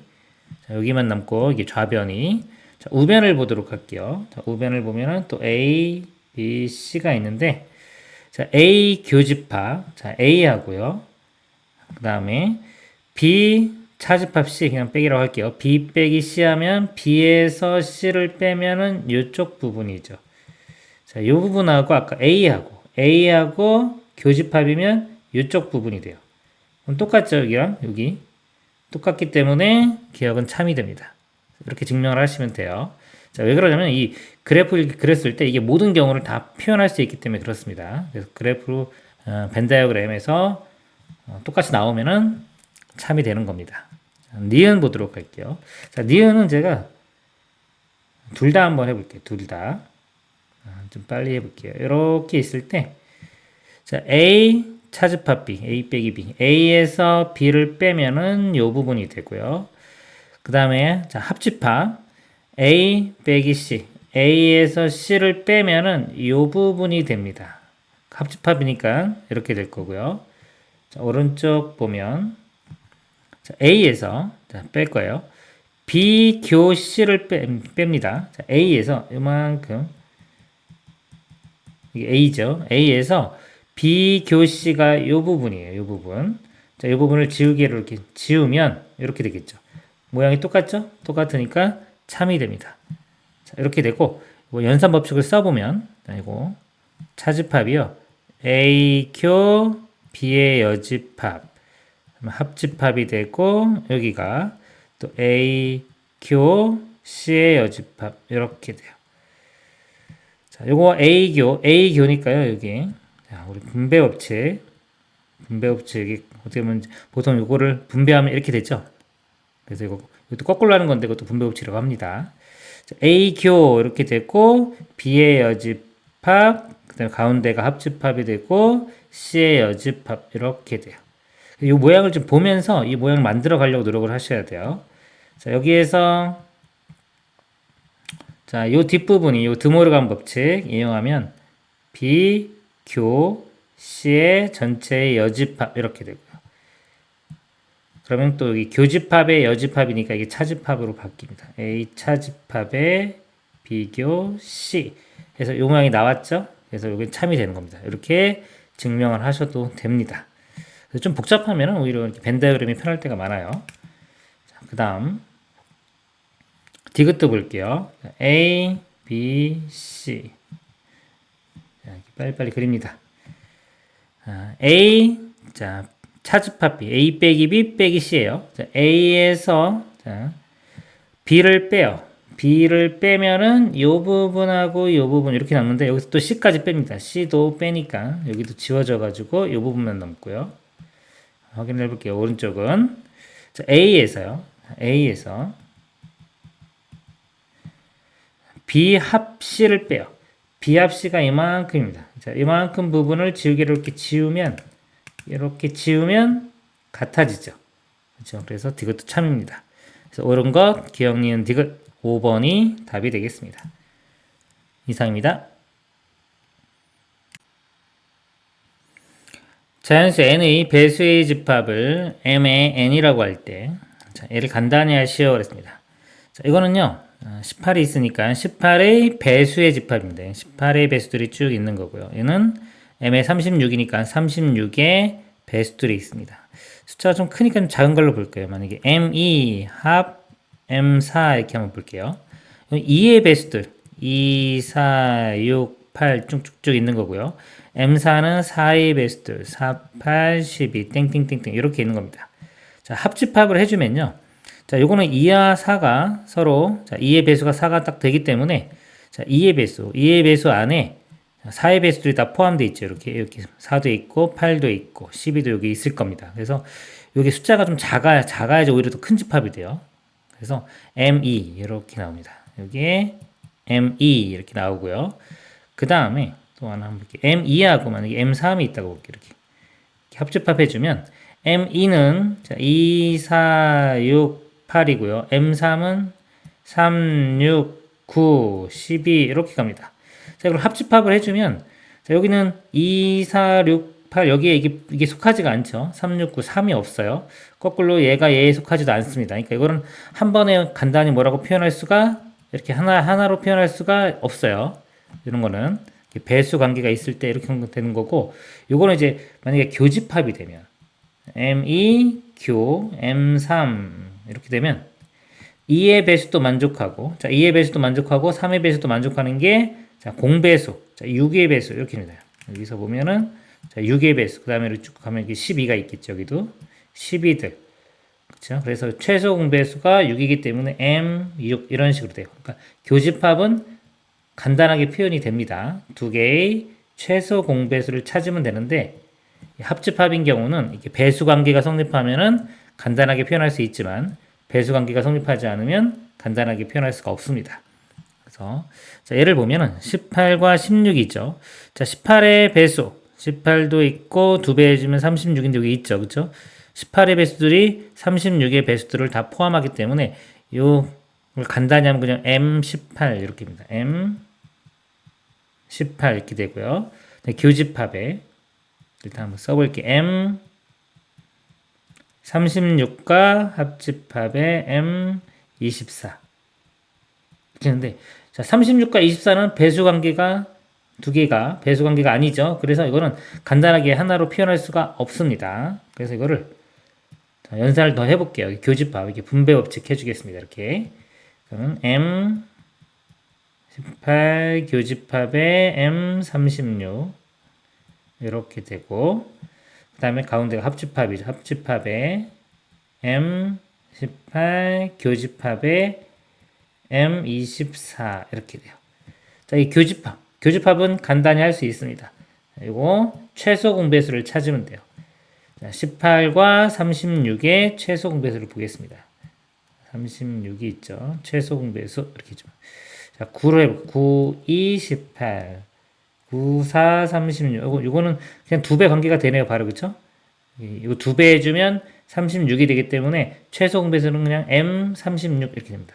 [SPEAKER 1] 자, 여기만 남고 이게 좌변이. 자, 우변을 보도록 할게요. 자, 우변을 보면은 또 A, B, C가 있는데 자, A 교집합. 자, A 하고요. 그 다음에 B 차집합 C 그냥 빼기라고 할게요. B 빼기 C 하면 B에서 C를 빼면은 이쪽 부분이죠. 자, 이 부분하고 아까 A하고 교집합이면 이쪽 부분이 돼요. 그럼 똑같죠, 여기랑 여기. 똑같기 때문에 기억은 참이 됩니다. 이렇게 증명을 하시면 돼요. 자, 왜 그러냐면 이 그래프를 이렇게 그렸을 때 이게 모든 경우를 다 표현할 수 있기 때문에 그렇습니다. 그래서 그래프 벤 다이어그램에서 똑같이 나오면은 참이 되는 겁니다. 니은 보도록 할게요. 자, 니은은 제가 둘 다 한번 해볼게요. 둘 다. 좀 빨리 해볼게요. 이렇게 있을 때, 자, A 차집합 B, A 빼기 B. A에서 B를 빼면은 요 부분이 되고요. 그 다음에, 자, 합집합 A 빼기 C. A에서 C를 빼면은 요 부분이 됩니다. 합집합이니까 이렇게 될 거고요. 자, 오른쪽 보면, 자, A에서, 자, 뺄 거예요. B 교 C를 뺍니다. 자, A에서 이만큼, 이게 A죠. A에서 B 교 C가 이 부분이에요. 이 부분. 자, 이 부분을 지우개로 이렇게 지우면 이렇게 되겠죠. 모양이 똑같죠? 똑같으니까 참이 됩니다. 자, 이렇게 되고 연산 법칙을 써보면 이거 차집합이요. A 교 B의 여집합 합집합이 되고 여기가 또 A 교 C의 여집합 이렇게 돼요. 자, 요거 A교니까요, 여기. 자, 우리 분배법칙. 분배법칙이 어떻게 보면 보통 요거를 분배하면 이렇게 되죠. 그래서 이것도 거꾸로 하는 건데 이것도 분배법칙이라고 합니다. 자, A교 이렇게 됐고, B의 여집합, 그 다음에 가운데가 합집합이 되고, C의 여집합 이렇게 돼요. 이 모양을 좀 보면서 이 모양을 만들어 가려고 노력을 하셔야 돼요. 자, 여기에서 자, 요 뒷부분이 요 드모르간 법칙 이용하면 B, 교, C의 전체의 여집합 이렇게 되고요. 그러면 또 여기 교집합의 여집합이니까 이게 차집합으로 바뀝니다. A 차집합의 B교 C 해서 요 모양이 나왔죠? 그래서 여기 참이 되는 겁니다. 이렇게 증명을 하셔도 됩니다. 좀 복잡하면 오히려 이렇게 벤 다이어그램이 편할 때가 많아요. 그 다음 디귿도 볼게요. A, B, C. 자, 빨리빨리 그립니다. A, 자, 차집합 B, A 빼기 B 빼기 C예요. 자, A에서 자, B를 빼요. B를 빼면은 요 부분하고 요 부분 이렇게 남는데 여기서 또 C까지 뺍니다. C도 빼니까 여기도 지워져 가지고 요 부분만 남고요. 확인해 볼게요. 오른쪽은 자, A에서요. A에서 B 합 C를 빼요. B 합 C가 이만큼입니다. 자, 이만큼 부분을 지우개로 이렇게 지우면 같아지죠. 그렇죠? 그래서 디귿도 참입니다. 그래서 옳은 것, 기억 니은 디귿 5번이 답이 되겠습니다. 이상입니다. 자연수 n의 배수의 집합을 m의 n이라고 할 때, 자, 얘를 간단히 하시오 그랬습니다. 자, 이거는요, 18이 있으니까 18의 배수의 집합인데 18의 배수들이 쭉 있는 거고요. 얘는 m의 36이니까 36의 배수들이 있습니다. 숫자가 좀 크니까 좀 작은 걸로 볼게요. 만약에 m2 합 m4 이렇게 한번 볼게요. 2의 배수들 2, 4, 6, 8 쭉쭉쭉 있는 거고요. m4는 4의 배수들 4, 8, 12 땡땡땡땡 이렇게 있는 겁니다. 자, 합집합을 해주면요. 자, 요거는 2와 4가 서로, 자, 2의 배수가 4가 딱 되기 때문에, 자, 2의 배수 안에 4의 배수들이 다 포함되어 있죠. 이렇게 4도 있고, 8도 있고, 12도 여기 있을 겁니다. 그래서 여기 숫자가 좀 작아야지 오히려 더 큰 집합이 돼요. 그래서 M2 이렇게 나옵니다. 여기에 M2 이렇게 나오고요. 그 다음에 또 하나 한번 볼게요. M2하고 만약에 M3이 있다고 볼게요. 이렇게 합집합해주면 M2는 2, 4, 6, 8이고요. M3은 3, 6, 9, 12 이렇게 갑니다. 자, 그럼 합집합을 해주면 자, 여기는 2, 4, 6, 8 여기에 이게 속하지가 않죠. 3, 6, 9, 3이 없어요. 거꾸로 얘에 속하지도 않습니다. 그러니까 이거는 한 번에 간단히 뭐라고 표현할 수가 이렇게 하나로 표현할 수가 없어요. 이런 거는 배수 관계가 있을 때 이렇게 되는 거고, 요거는 이제 만약에 교집합이 되면 M2, 교, M3 이렇게 되면 2의 배수도 만족하고, 자, 2의 배수도 만족하고 3의 배수도 만족하는 게 자, 공배수, 자, 6의 배수 이렇게 됩니다. 여기서 보면은 자, 6의 배수, 그 다음에 쭉 가면 여기 12가 있겠죠. 여기도 12들. 그렇죠? 그래서 최소 공배수가 6이기 때문에 M6 이런 식으로 돼요. 그러니까 교집합은 간단하게 표현이 됩니다. 두 개의 최소 공배수를 찾으면 되는데 합집합인 경우는 이렇게 배수 관계가 성립하면은 간단하게 표현할 수 있지만 배수 관계가 성립하지 않으면 간단하게 표현할 수가 없습니다. 그래서 자, 예를 보면은 18과 16이죠. 자, 18의 배수, 18도 있고 2배 해주면 36인데 여기 있죠. 그렇죠? 18의 배수들이 36의 배수들을 다 포함하기 때문에 요 간단히 하면 그냥 M18 이렇게입니다. M18 이렇게 되고요. 네, 교집합에 일단 한번 써볼게요. M36과 합집합의 M24 이렇게 했는데 자, 36과 24는 배수 관계가 두 개가 배수 관계가 아니죠. 그래서 이거는 간단하게 하나로 표현할 수가 없습니다. 그래서 이거를 자, 연산을 더 해볼게요. 교집합 이렇게 분배 법칙 해주겠습니다. 이렇게 그러면 M18 교집합의 M36 이렇게 되고 그 다음에 가운데가 합집합이죠. 합집합의 M18 교집합의 M24 이렇게 돼요. 자, 이 교집합은 간단히 할 수 있습니다. 이거 최소 공배수를 찾으면 돼요. 자, 18과 36의 최소 공배수를 보겠습니다. 36이 있죠. 최소 공배수 이렇게 좀. 자, 9로 해볼게요. 9, 2, 18. 9, 4, 36. 이거는 그냥 2배 관계가 되네요. 바로 그쵸? 이거 2배 해주면 36이 되기 때문에 최소 공배수는 그냥 M36 이렇게 됩니다.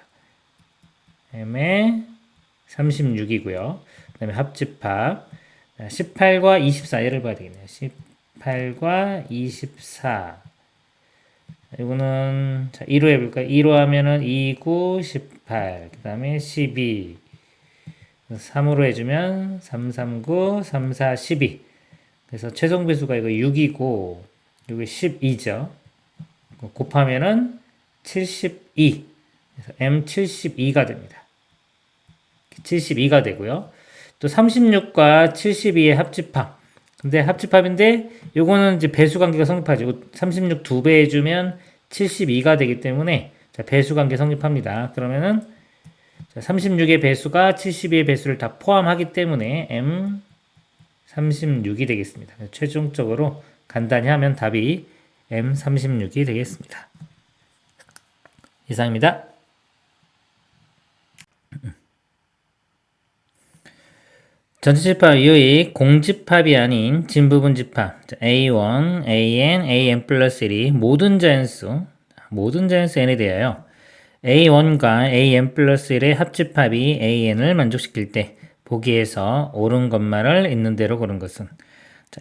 [SPEAKER 1] M의 36이고요. 그 다음에 합집합 18과 24 얘를 봐야 되겠네요. 18과 24 이거는 자 2로 해볼까요? 2로 하면은 2, 9, 18 그 다음에 12 3으로 해주면 3, 3, 9, 3, 4, 12 그래서 최종 배수가 이거 6이고 여기 12죠. 곱하면은 72 그래서 M72가 됩니다. 72가 되고요. 또 36과 72의 합집합. 근데 합집합인데 요거는 이제 배수 관계가 성립하죠. 36 2배 해주면 72가 되기 때문에 자, 배수 관계 성립합니다. 그러면은 36의 배수가 72의 배수를 다 포함하기 때문에 M36이 되겠습니다. 최종적으로 간단히 하면 답이 M36이 되겠습니다. 이상입니다. 전체집합 이후의 공집합이 아닌 진부분집합 A1, AN, AN 플러스 1이 모든 자연수 n에 대하여 A1과 AN 플러스 1의 합집합이 AN을 만족시킬 때 보기에서 옳은 것만을 있는 대로 고른 것은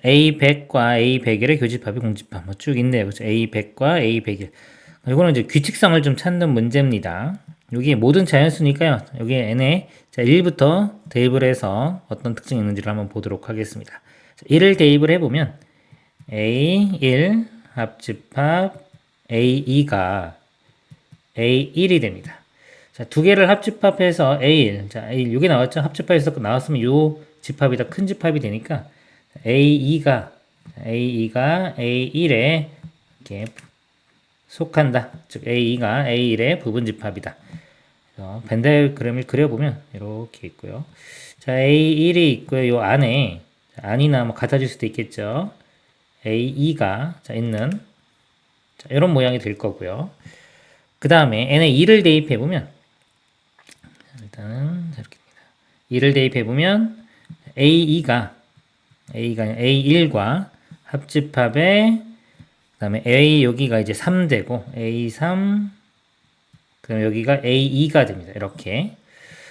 [SPEAKER 1] A100과 A101의 교집합이 공집합 쭉 있네요. 그렇죠? A100과 A101 이거는 이제 규칙성을 좀 찾는 문제입니다. 여기 모든 자연수니까요. 여기 n에 자, 1부터 대입을 해서 어떤 특징이 있는지를 한번 보도록 하겠습니다. 자, 1을 대입을 해보면 A1 합집합 A2가 A1이 됩니다. 자, 두 개를 합집합해서 A1. 자, A1 여기 나왔죠? 합집합에서 나왔으면 요 집합이 더 큰 집합이 되니까 A2가 A1에 이렇게 속한다. 즉 A2가 A1의 부분집합이다. 벤 그램을 그려보면 이렇게 있고요. 자, A1이 있고요. 요 안에 안이나 뭐 같아질 수도 있겠죠. A2가 자, 있는 자, 이런 모양이 될 거고요. 그 다음에 n에 2를 대입해 보면 일단은 이렇게입니다. 2를 대입해 보면 A2가 A1과 합집합에 그다음에 A 여기가 이제 3되고 A3 그럼 여기가 A2가 됩니다. 이렇게.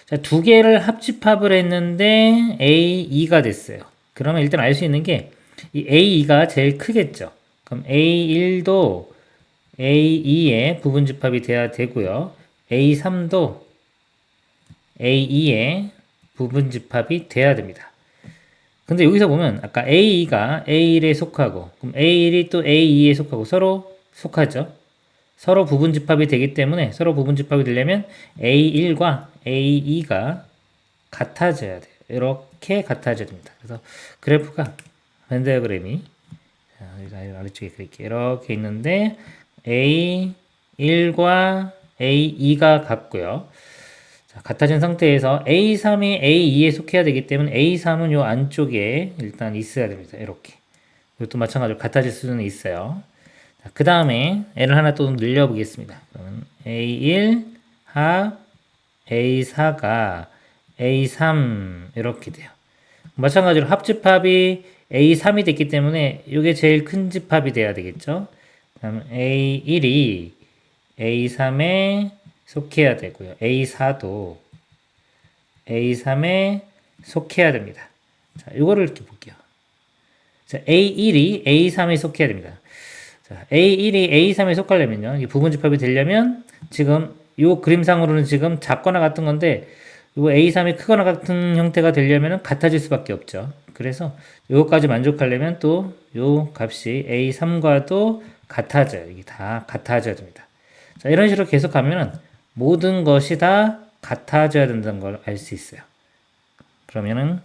[SPEAKER 1] 자, 두 개를 합집합을 했는데 A2가 됐어요. 그러면 일단 알 수 있는 게 이 A2가 제일 크겠죠. 그럼 A1도 A2의 부분집합이 돼야 되고요. A3도 A2의 부분집합이 돼야 됩니다. 근데 여기서 보면 아까 A2가 A1에 속하고 그럼 A1이 또 A2에 속하고 서로 속하죠. 서로 부분집합이 되기 때문에 서로 부분집합이 되려면 A1과 A2가 같아져야 돼요. 이렇게 같아져야 됩니다. 그래서 그래프가 벤 다이어그램이 아래쪽에 이렇게 있는데 A1과 A2가 같고요. 자, 같아진 상태에서 A3이 A2에 속해야 되기 때문에 A3은 요 안쪽에 일단 있어야 됩니다. 이렇게. 이것도 마찬가지로 같아질 수는 있어요. 그 다음에 N을 하나 또 늘려보겠습니다. 그러면 A1 합 A4가 A3 이렇게 돼요. 마찬가지로 합집합이 A3이 됐기 때문에 이게 제일 큰 집합이 돼야 되겠죠. 그럼 A1이 A3에 속해야 되고요. A4도 A3에 속해야 됩니다. 자, 이거를 이렇게 볼게요. 자, A1이 A3에 속해야 됩니다. 자, A1이 A3에 속하려면요. 이 부분집합이 되려면 지금 이 그림상으로는 지금 작거나 같은 건데 이 A3이 크거나 같은 형태가 되려면 같아질 수밖에 없죠. 그래서 이것까지 만족하려면 또 이 값이 A3과도 같아져요. 이게 다 같아져야 됩니다. 자, 이런 식으로 계속 가면은 모든 것이 다 같아져야 된다는 걸 알 수 있어요. 그러면은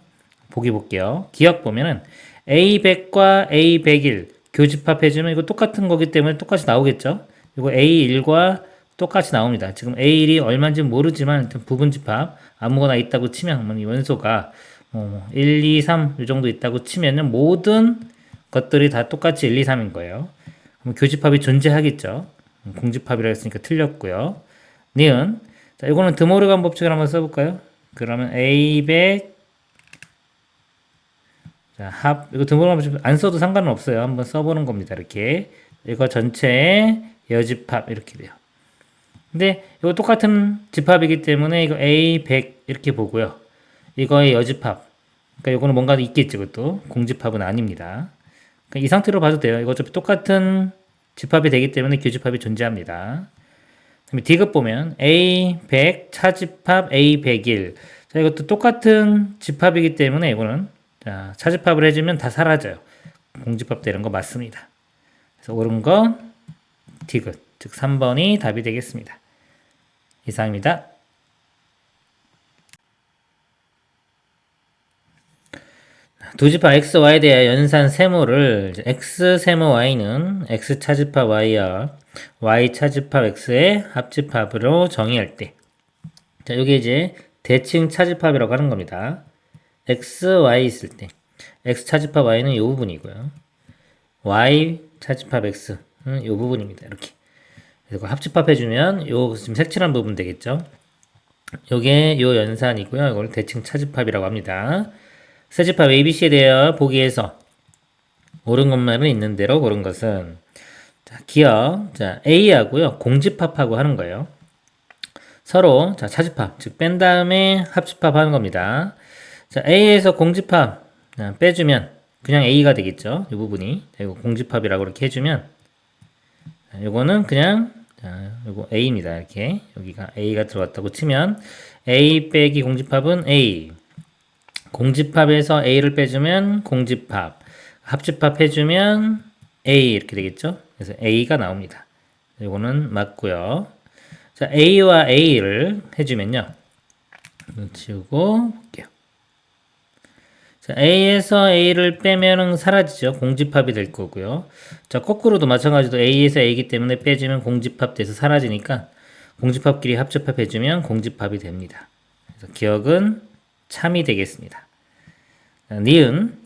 [SPEAKER 1] 보기 볼게요. 기억 보면은 A100과 A101 교집합해주면 이거 똑같은 거기 때문에 똑같이 나오겠죠. 이거 A1과 똑같이 나옵니다. 지금 A1이 얼마인지 모르지만 부분집합 아무거나 있다고 치면 이 원소가 1, 2, 3 이 정도 있다고 치면은 모든 것들이 다 똑같이 1, 2, 3인 거예요. 그럼 교집합이 존재하겠죠. 공집합이라 했으니까 틀렸고요. 니은 자, 이거는 드모르간 법칙을 한번 써볼까요? 그러면 A100 자, 합 이거 드모르간 법칙 안 써도 상관은 없어요. 한번 써보는 겁니다. 이렇게 이거 전체의 여집합 이렇게 돼요. 근데 이거 똑같은 집합이기 때문에 이거 A100 이렇게 보고요. 이거의 여집합 그러니까 이거는 뭔가 있겠죠. 이것도 공집합은 아닙니다. 그러니까 이 상태로 봐도 돼요. 이거 어차피 똑같은 집합이 되기 때문에 교집합이 존재합니다. 그다음에 D급 보면 A100 차집합 A101 자, 이것도 똑같은 집합이기 때문에 이거는 자, 차집합을 해주면 다 사라져요. 공집합 되는 거 맞습니다. 그래서 옳은 건 D급 즉 3번이 답이 되겠습니다. 이상입니다. 두 집합 x, y에 대한 연산 세모를 x 세모 y는 x 차집합 y와 y 차집합 x의 합집합으로 정의할 때 자, 이게 이제 대칭 차집합이라고 하는 겁니다. x, y 있을 때 x 차집합 y는 이 부분이고요. y 차집합 x는 이 부분입니다. 이렇게 그리고 합집합 해주면 요 지금 색칠한 부분 되겠죠. 요게 요 연산이고요. 이걸 대칭 차집합이라고 합니다. 세집합 ABC에 대해 보기에서 옳은 것만은 있는 대로 고른 것은 자, 기억 자, A하고요. 공집합하고 하는 거예요. 서로 자, 차집합 즉 뺀 다음에 합집합 하는 겁니다. 자, A에서 공집합 자, 빼주면 그냥 A가 되겠죠. 이 부분이 자, 이거 공집합이라고 이렇게 해주면 자, 요거는 그냥 자, 요거 A입니다. 이렇게 여기가 A가 들어갔다고 치면 A 빼기 공집합은 A 공집합에서 A를 빼주면 공집합 합집합 해주면 A 이렇게 되겠죠. 그래서 A가 나옵니다. 이거는 맞고요. 자, A와 A를 해주면요. 지우고 볼게요. 자, A에서 A를 빼면은 사라지죠. 공집합이 될 거고요. 자, 거꾸로도 마찬가지로 A에서 A이기 때문에 빼주면 공집합 돼서 사라지니까 공집합끼리 합집합 해주면 공집합이 됩니다. 그래서 기억은 참이 되겠습니다. 자, 니은.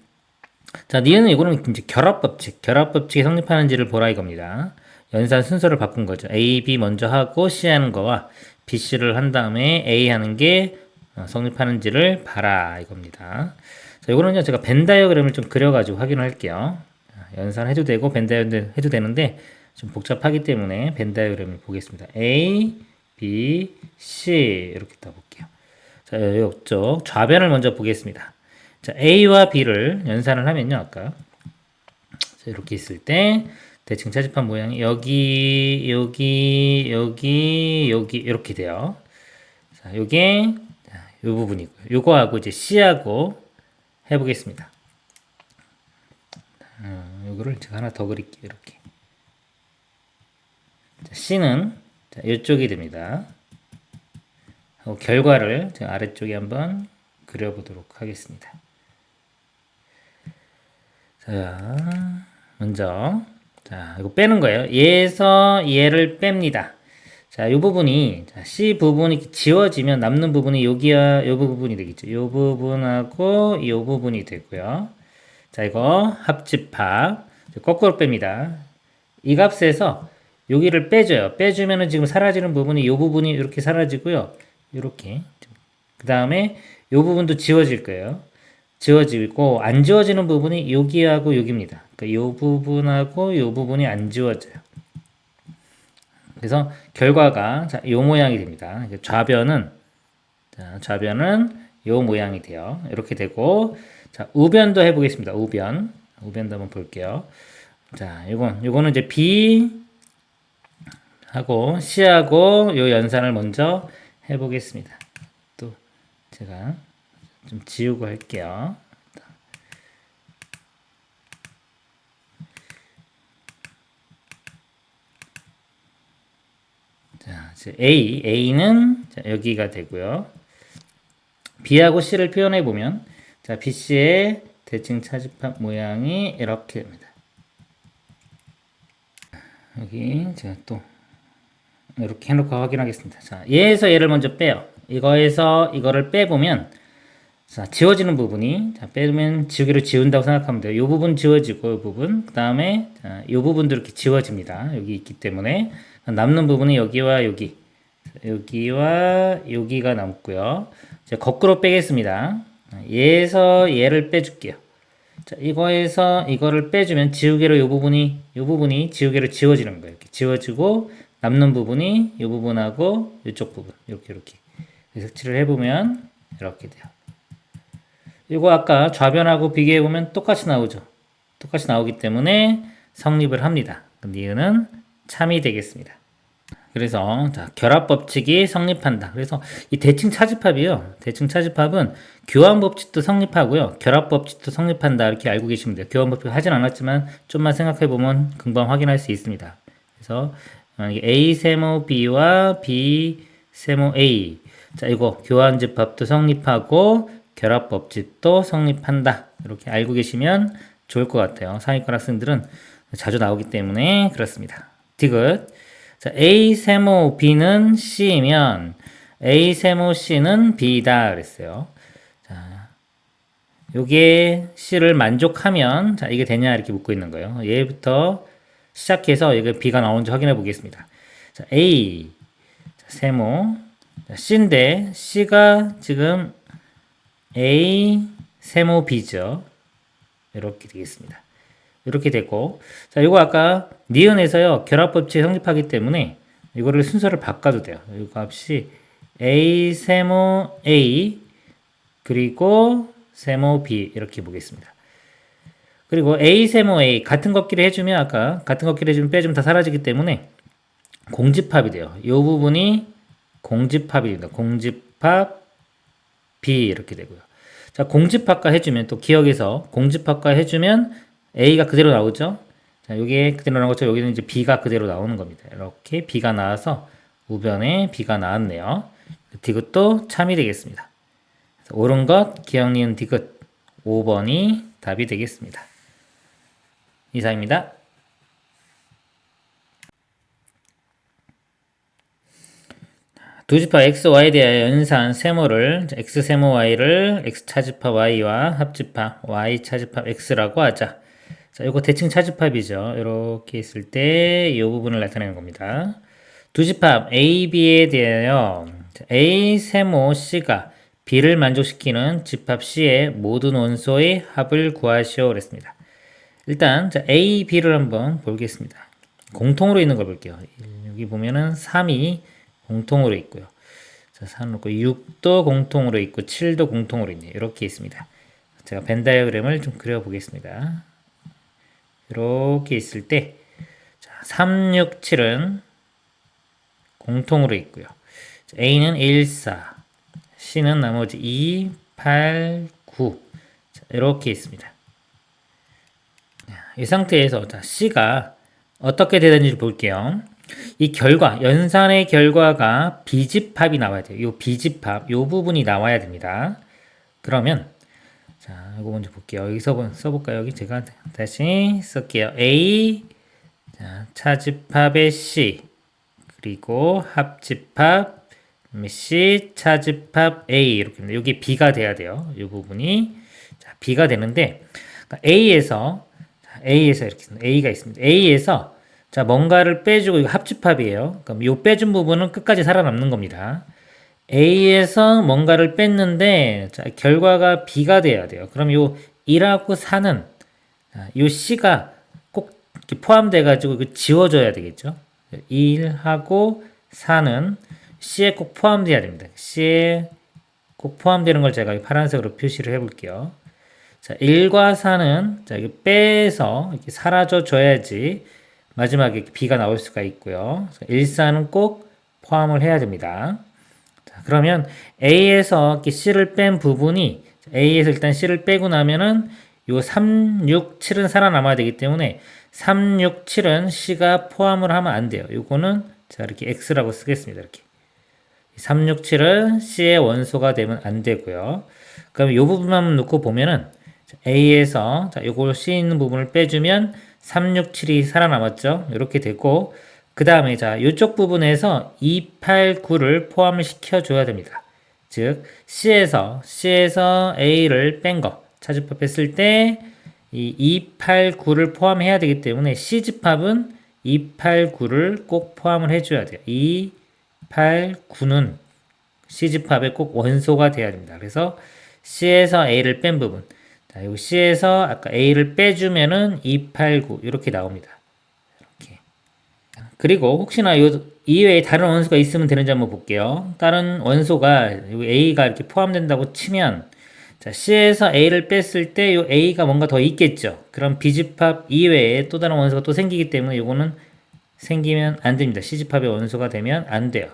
[SPEAKER 1] 자, 니은은 이거는 이제 결합법칙이 성립하는지를 보라 이겁니다. 연산 순서를 바꾼 거죠. A, B 먼저 하고 C 하는 거와 B, C를 한 다음에 A 하는 게 성립하는지를 봐라 이겁니다. 자, 이거는요 제가 벤 다이어그램을 좀 그려가지고 확인을 할게요. 연산해도 되고 벤 다이어그램 해도 되는데 좀 복잡하기 때문에 벤 다이어그램을 보겠습니다. A, B, C 이렇게 떠볼게요. 자, 이쪽 좌변을 먼저 보겠습니다. 자, A와 B를 연산을 하면요 아까 자, 이렇게 있을 때 대칭 차집합 모양이 여기 이렇게 돼요. 자, 요게 요 부분이고요. 요거하고 이제 C하고 해보겠습니다. 요거를 제가 하나 더 그릴게요. 이렇게. 자, C는 자, 이쪽이 됩니다. 하고 결과를 제가 아래쪽에 한번 그려보도록 하겠습니다. 자, 먼저 자, 이거 빼는 거예요. 얘에서 얘를 뺍니다. 자, 이 부분이 자, C 부분이 지워지면 남는 부분이 여기야 요 부분이 되겠죠. 요 부분하고 요 부분이 되고요. 자, 이거 합집합 거꾸로 뺍니다. 이 값에서 여기를 빼줘요. 빼주면은 지금 사라지는 부분이 요 부분이 이렇게 사라지고요. 이렇게 그 다음에 요 부분도 지워질 거예요. 지워지고 안 지워지는 부분이 여기하고 여기입니다. 그러니까 요 부분하고 요 부분이 안 지워져요. 그래서 결과가 자, 요 모양이 됩니다. 좌변은 요 모양이 돼요. 이렇게 되고 자, 우변도 해보겠습니다. 우변도 한번 볼게요. 자, 요거는 이제 B 하고 C하고 요 연산을 먼저 해보겠습니다. 또 제가 좀 지우고 할게요. 자, A는 자, 여기가 되고요. B하고 C를 표현해 보면 자, BC의 대칭 차집합 모양이 이렇게 됩니다. 여기 제가 또 이렇게 해놓고 확인하겠습니다. 자, 얘에서 얘를 먼저 빼요. 이거에서 이거를 빼보면 자, 지워지는 부분이 자, 빼면 지우개로 지운다고 생각하면 돼요. 이 부분 지워지고 이 부분 그 다음에 이 부분도 이렇게 지워집니다. 여기 있기 때문에 남는 부분이 여기와 여기와 여기가 남고요. 이제 거꾸로 빼겠습니다. 얘에서 얘를 빼줄게요. 자, 이거에서 이거를 빼주면 지우개로 이 부분이 지우개로 지워지는 거예요. 이렇게 지워지고 남는 부분이 이 부분하고 이쪽 부분 이렇게 색칠을 해보면 이렇게 돼요. 이거 아까 좌변하고 비교해보면 똑같이 나오죠. 똑같이 나오기 때문에 성립을 합니다. 니은은 참이 되겠습니다. 그래서 자, 결합 법칙이 성립한다. 그래서 이 대칭 차집합이요. 대칭 차집합은 교환 법칙도 성립하고요. 결합 법칙도 성립한다. 이렇게 알고 계시면 돼요. 교환 법칙 하진 않았지만 좀만 생각해 보면 금방 확인할 수 있습니다. 그래서 A 세모 B와 B 세모 A. 자, 이거 교환 집합도 성립하고 결합 법칙도 성립한다. 이렇게 알고 계시면 좋을 것 같아요. 상위권 학생들은 자주 나오기 때문에 그렇습니다. 디귿. 자, A 세모 B는 C면 A 세모 C는 B다 그랬어요. 자, 요게 C를 만족하면 자, 이게 되냐 이렇게 묻고 있는 거예요. 얘부터 시작해서 이게 B가 나오는지 확인해 보겠습니다. 자, A 자, 세모 자, C인데 C가 지금 A 세모 B죠. 이렇게 되겠습니다. 이렇게 되고 자, 이거 아까 니은에서요 결합법칙이 성립하기 때문에 이거를 순서를 바꿔도 돼요. 이 값이 A 세모 A 그리고 세모 B 이렇게 보겠습니다. 그리고 A 세모 A 같은 걷기를 해주면 아까 같은 걷기를 해주면 빼주면 다 사라지기 때문에 공집합이 돼요. 이 부분이 공집합이 됩니다. 공집합 B 이렇게 되고요. 자, 공집합과 해주면 또 기억에서 공집합과 해주면 A가 그대로 나오죠. 자, 여기에 그대로 나온 것처럼 여기는 이제 B가 그대로 나오는 겁니다. 이렇게 B가 나와서 우변에 B가 나왔네요. 디귿도 참이 되겠습니다. 옳은 것 기억 니은 디귿 5번이 답이 되겠습니다. 이상입니다. 두집합 x, y에 대하여 연산 세모를 x 세모 y를 x 차집합 y와 합집합 y 차집합 x라고 하자. 자, 이거 대칭 차집합이죠. 이렇게 있을 때 이 부분을 나타내는 겁니다. 두집합 a, b에 대하여 a 세모 c가 b를 만족시키는 집합 c의 모든 원소의 합을 구하시오 그랬습니다. 일단 자, a, b를 한번 보겠습니다. 공통으로 있는 걸 볼게요. 여기 보면은 3이 공통으로 있고요. 자, 6도 공통으로 있고 7도 공통으로 있네요. 이렇게 있습니다. 제가 벤 다이어그램을 좀 그려 보겠습니다. 이렇게 있을 때 자, 3, 6, 7은 공통으로 있고요. 자, A는 1, 4, C는 나머지 2, 8, 9 자, 이렇게 있습니다. 이 상태에서 자, C가 어떻게 되는지 볼게요. 이 결과, 연산의 결과가 비집합이 나와야 돼요. 이 비집합, 이 부분이 나와야 됩니다. 그러면 자, 이거 먼저 볼게요. 여기서 써볼까요? 여기 제가 다시 쓸게요. A, 자, 차집합의 C, 그리고 합집합, C, 차집합 A 이렇게 여기 B가 돼야 돼요. 이 부분이 자, B가 되는데 A에서 이렇게 A가 있습니다. A에서 자 뭔가를 빼주고 이거 합집합이에요. 그럼 이 빼준 부분은 끝까지 살아남는 겁니다. A에서 뭔가를 뺐는데 자, 결과가 B가 돼야 돼요. 그럼 요 1하고 4는 요 C가 꼭 포함돼 가지고 이거 지워져야 되겠죠. 1하고 4는 C에 꼭 포함돼야 됩니다. C에 꼭 포함되는 걸 제가 파란색으로 표시를 해볼게요. 자, 1과 4는 자, 이거 빼서 이렇게 사라져 줘야지 마지막에 B가 나올 수가 있고요. 1, 4는 꼭 포함을 해야 됩니다. 자, 그러면 A에서 C를 뺀 부분이 A에서 일단 C를 빼고 나면은 요 3, 6, 7은 살아남아야 되기 때문에 3, 6, 7은 C가 포함을 하면 안 돼요. 요거는 자, 이렇게 X라고 쓰겠습니다. 이렇게. 3, 6, 7은 C의 원소가 되면 안 되고요. 그럼 요 부분만 놓고 보면은 A에서 자, 요걸 C 있는 부분을 빼주면 3, 6, 7이 살아남았죠. 이렇게 되고 그 다음에 자, 요쪽 부분에서 2, 8, 9를 포함을 시켜줘야 됩니다. 즉 C에서 A를 뺀 거 차집합했을 때 이 2, 8, 9를 포함해야 되기 때문에 C집합은 2, 8, 9를 꼭 포함을 해줘야 돼요. 2, 8, 9는 C집합의 꼭 원소가 돼야 됩니다. 그래서 C에서 A를 뺀 부분 자, 요 C에서 아까 A를 빼주면은 2, 8, 9 이렇게 나옵니다. 이렇게. 그리고 혹시나 요 이외에 다른 원소가 있으면 되는지 한번 볼게요. 다른 원소가 A가 이렇게 포함된다고 치면 자, C에서 A를 뺐을 때 요 A가 뭔가 더 있겠죠. 그럼 B집합 이외에 또 다른 원소가 또 생기기 때문에 요거는 생기면 안 됩니다. C집합의 원소가 되면 안 돼요.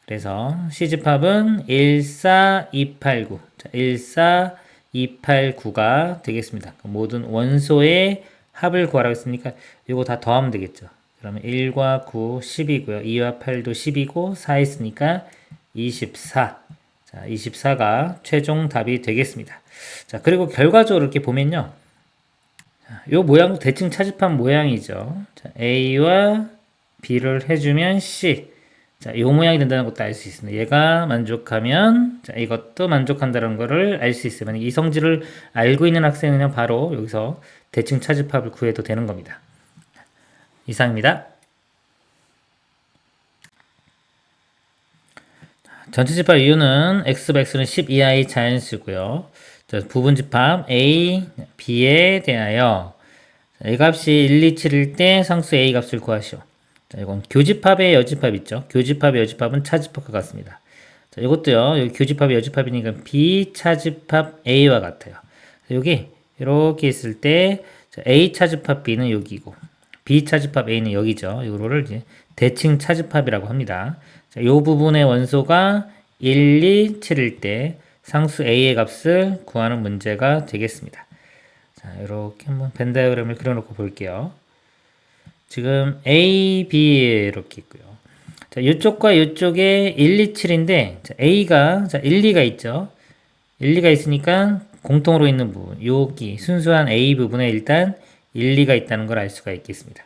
[SPEAKER 1] 그래서 C집합은 1, 4, 2, 8, 9. 자, 1, 4, 2, 8, 9가 되겠습니다. 모든 원소의 합을 구하라고 했으니까 요거 다 더하면 되겠죠. 그러면 1과 9, 10이고요. 2와 8도 10이고 4 있으니까 24. 자, 24가 최종 답이 되겠습니다. 자, 그리고 결과적으로 이렇게 보면요. 자, 요 모양도 대칭 차집합 모양이죠. 자, A와 B를 해주면 C. 자, 요 모양이 된다는 것도 알 수 있습니다. 얘가 만족하면, 자, 이것도 만족한다는 것을 알 수 있으면 이 성질을 알고 있는 학생은 그냥 바로 여기서 대칭 차집합을 구해도 되는 겁니다. 이상입니다. 전체 집합 이유는 x는 10 이하의 자연수고요. 부분집합 a, b에 대하여 a 값이 1, 2, 7일 때 상수 a 값을 구하시오. 자, 이건 교집합의 여집합 있죠. 교집합의 여집합은 차집합과 같습니다. 자, 이것도요. 여기 교집합의 여집합이니까 b 차집합 a와 같아요. 여기 이렇게 있을 때 a 차집합 b는 여기고 b 차집합 a는 여기죠. 이거를 이제 대칭 차집합이라고 합니다. 자, 이 부분의 원소가 1, 2, 7일 때 상수 a의 값을 구하는 문제가 되겠습니다. 자, 이렇게 한번 벤 다이어그램을 그려놓고 볼게요. 지금 A, B 이렇게 있고요. 자, 이쪽과 이쪽에 1, 2, 7인데 자, A가 자, 1, 2가 있죠. 1, 2가 있으니까 공통으로 있는 부분, 여기 순수한 A 부분에 일단 1, 2가 있다는 걸 알 수가 있겠습니다.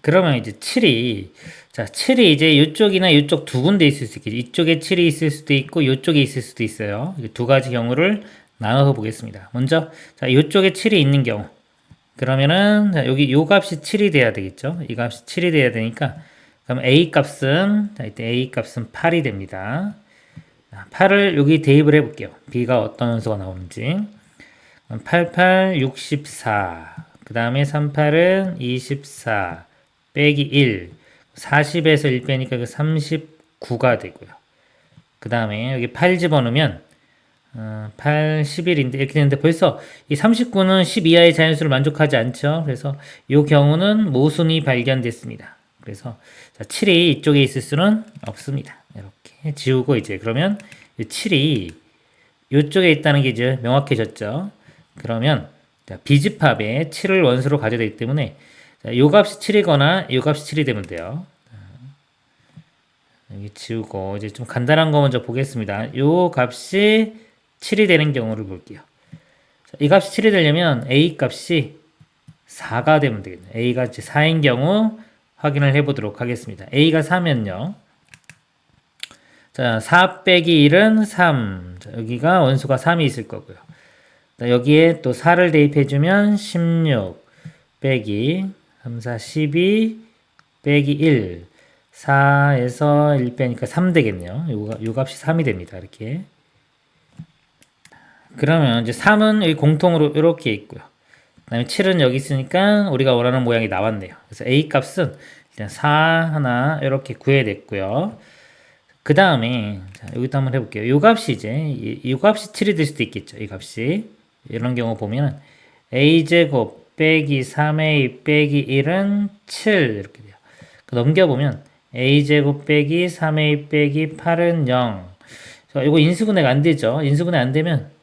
[SPEAKER 1] 그러면 이제 7이 자, 7이 이제 이쪽이나 이쪽 두 군데 있을 수 있겠죠. 이쪽에 7이 있을 수도 있고 이쪽에 있을 수도 있어요. 두 가지 경우를 나눠서 보겠습니다. 먼저 자, 이쪽에 7이 있는 경우 그러면은 자, 여기 요 값이 7이 돼야 되겠죠. 이 값이 7이 돼야 되니까 그럼 A 값은 자, 이때 A 값은 8이 됩니다. 자, 8을 여기 대입을 해 볼게요. B가 어떤 원소가 나오는지. 8, 8, 64. 그 다음에 38은 24 빼기 1. 40에서 1 빼니까 그 39가 되고요. 그 다음에 여기 8 집어넣으면 8, 11인데 이렇게 되는데 벌써 이 39는 10 이하의 자연수를 만족하지 않죠. 그래서 이 경우는 모순이 발견됐습니다. 그래서 자, 7이 이쪽에 있을 수는 없습니다. 이렇게 지우고 이제 그러면 이 7이 이쪽에 있다는 게 이제 명확해졌죠. 그러면 자, B집합에 7을 원수로 가져야 되기 때문에 자, 요 값이 7이거나 요 값이 7이 되면 돼요. 여기 지우고 이제 좀 간단한 거 먼저 보겠습니다. 요 값이 7이 되는 경우를 볼게요. 자, 이 값이 7이 되려면 A 값이 4가 되면 되겠네요. A가 4인 경우 확인을 해보도록 하겠습니다. A가 4면요. 자, 4 빼기 1은 3. 자, 여기가 원수가 3이 있을 거고요. 자, 여기에 또 4를 대입해주면 16 빼기 3, 4, 12 빼기 1. 4에서 1 빼니까 3 되겠네요. 요 값이 3이 됩니다. 이렇게. 그러면 이제 3은 여기 공통으로 이렇게 있고요. 그 다음에 7은 여기 있으니까 우리가 원하는 모양이 나왔네요. 그래서 A 값은 일단 4 하나 이렇게 구해냈고요. 그 다음에 여기도 한번 해볼게요. 요 값이 이제 이 값이 7이 될 수도 있겠죠. 이 값이 이런 경우 보면 a제곱 빼기 3a 빼기 1은 7 이렇게 돼요. 넘겨보면 a제곱 빼기 3a 빼기 8은 0. 이거 인수분해가 안 되죠. 인수분해 안 되면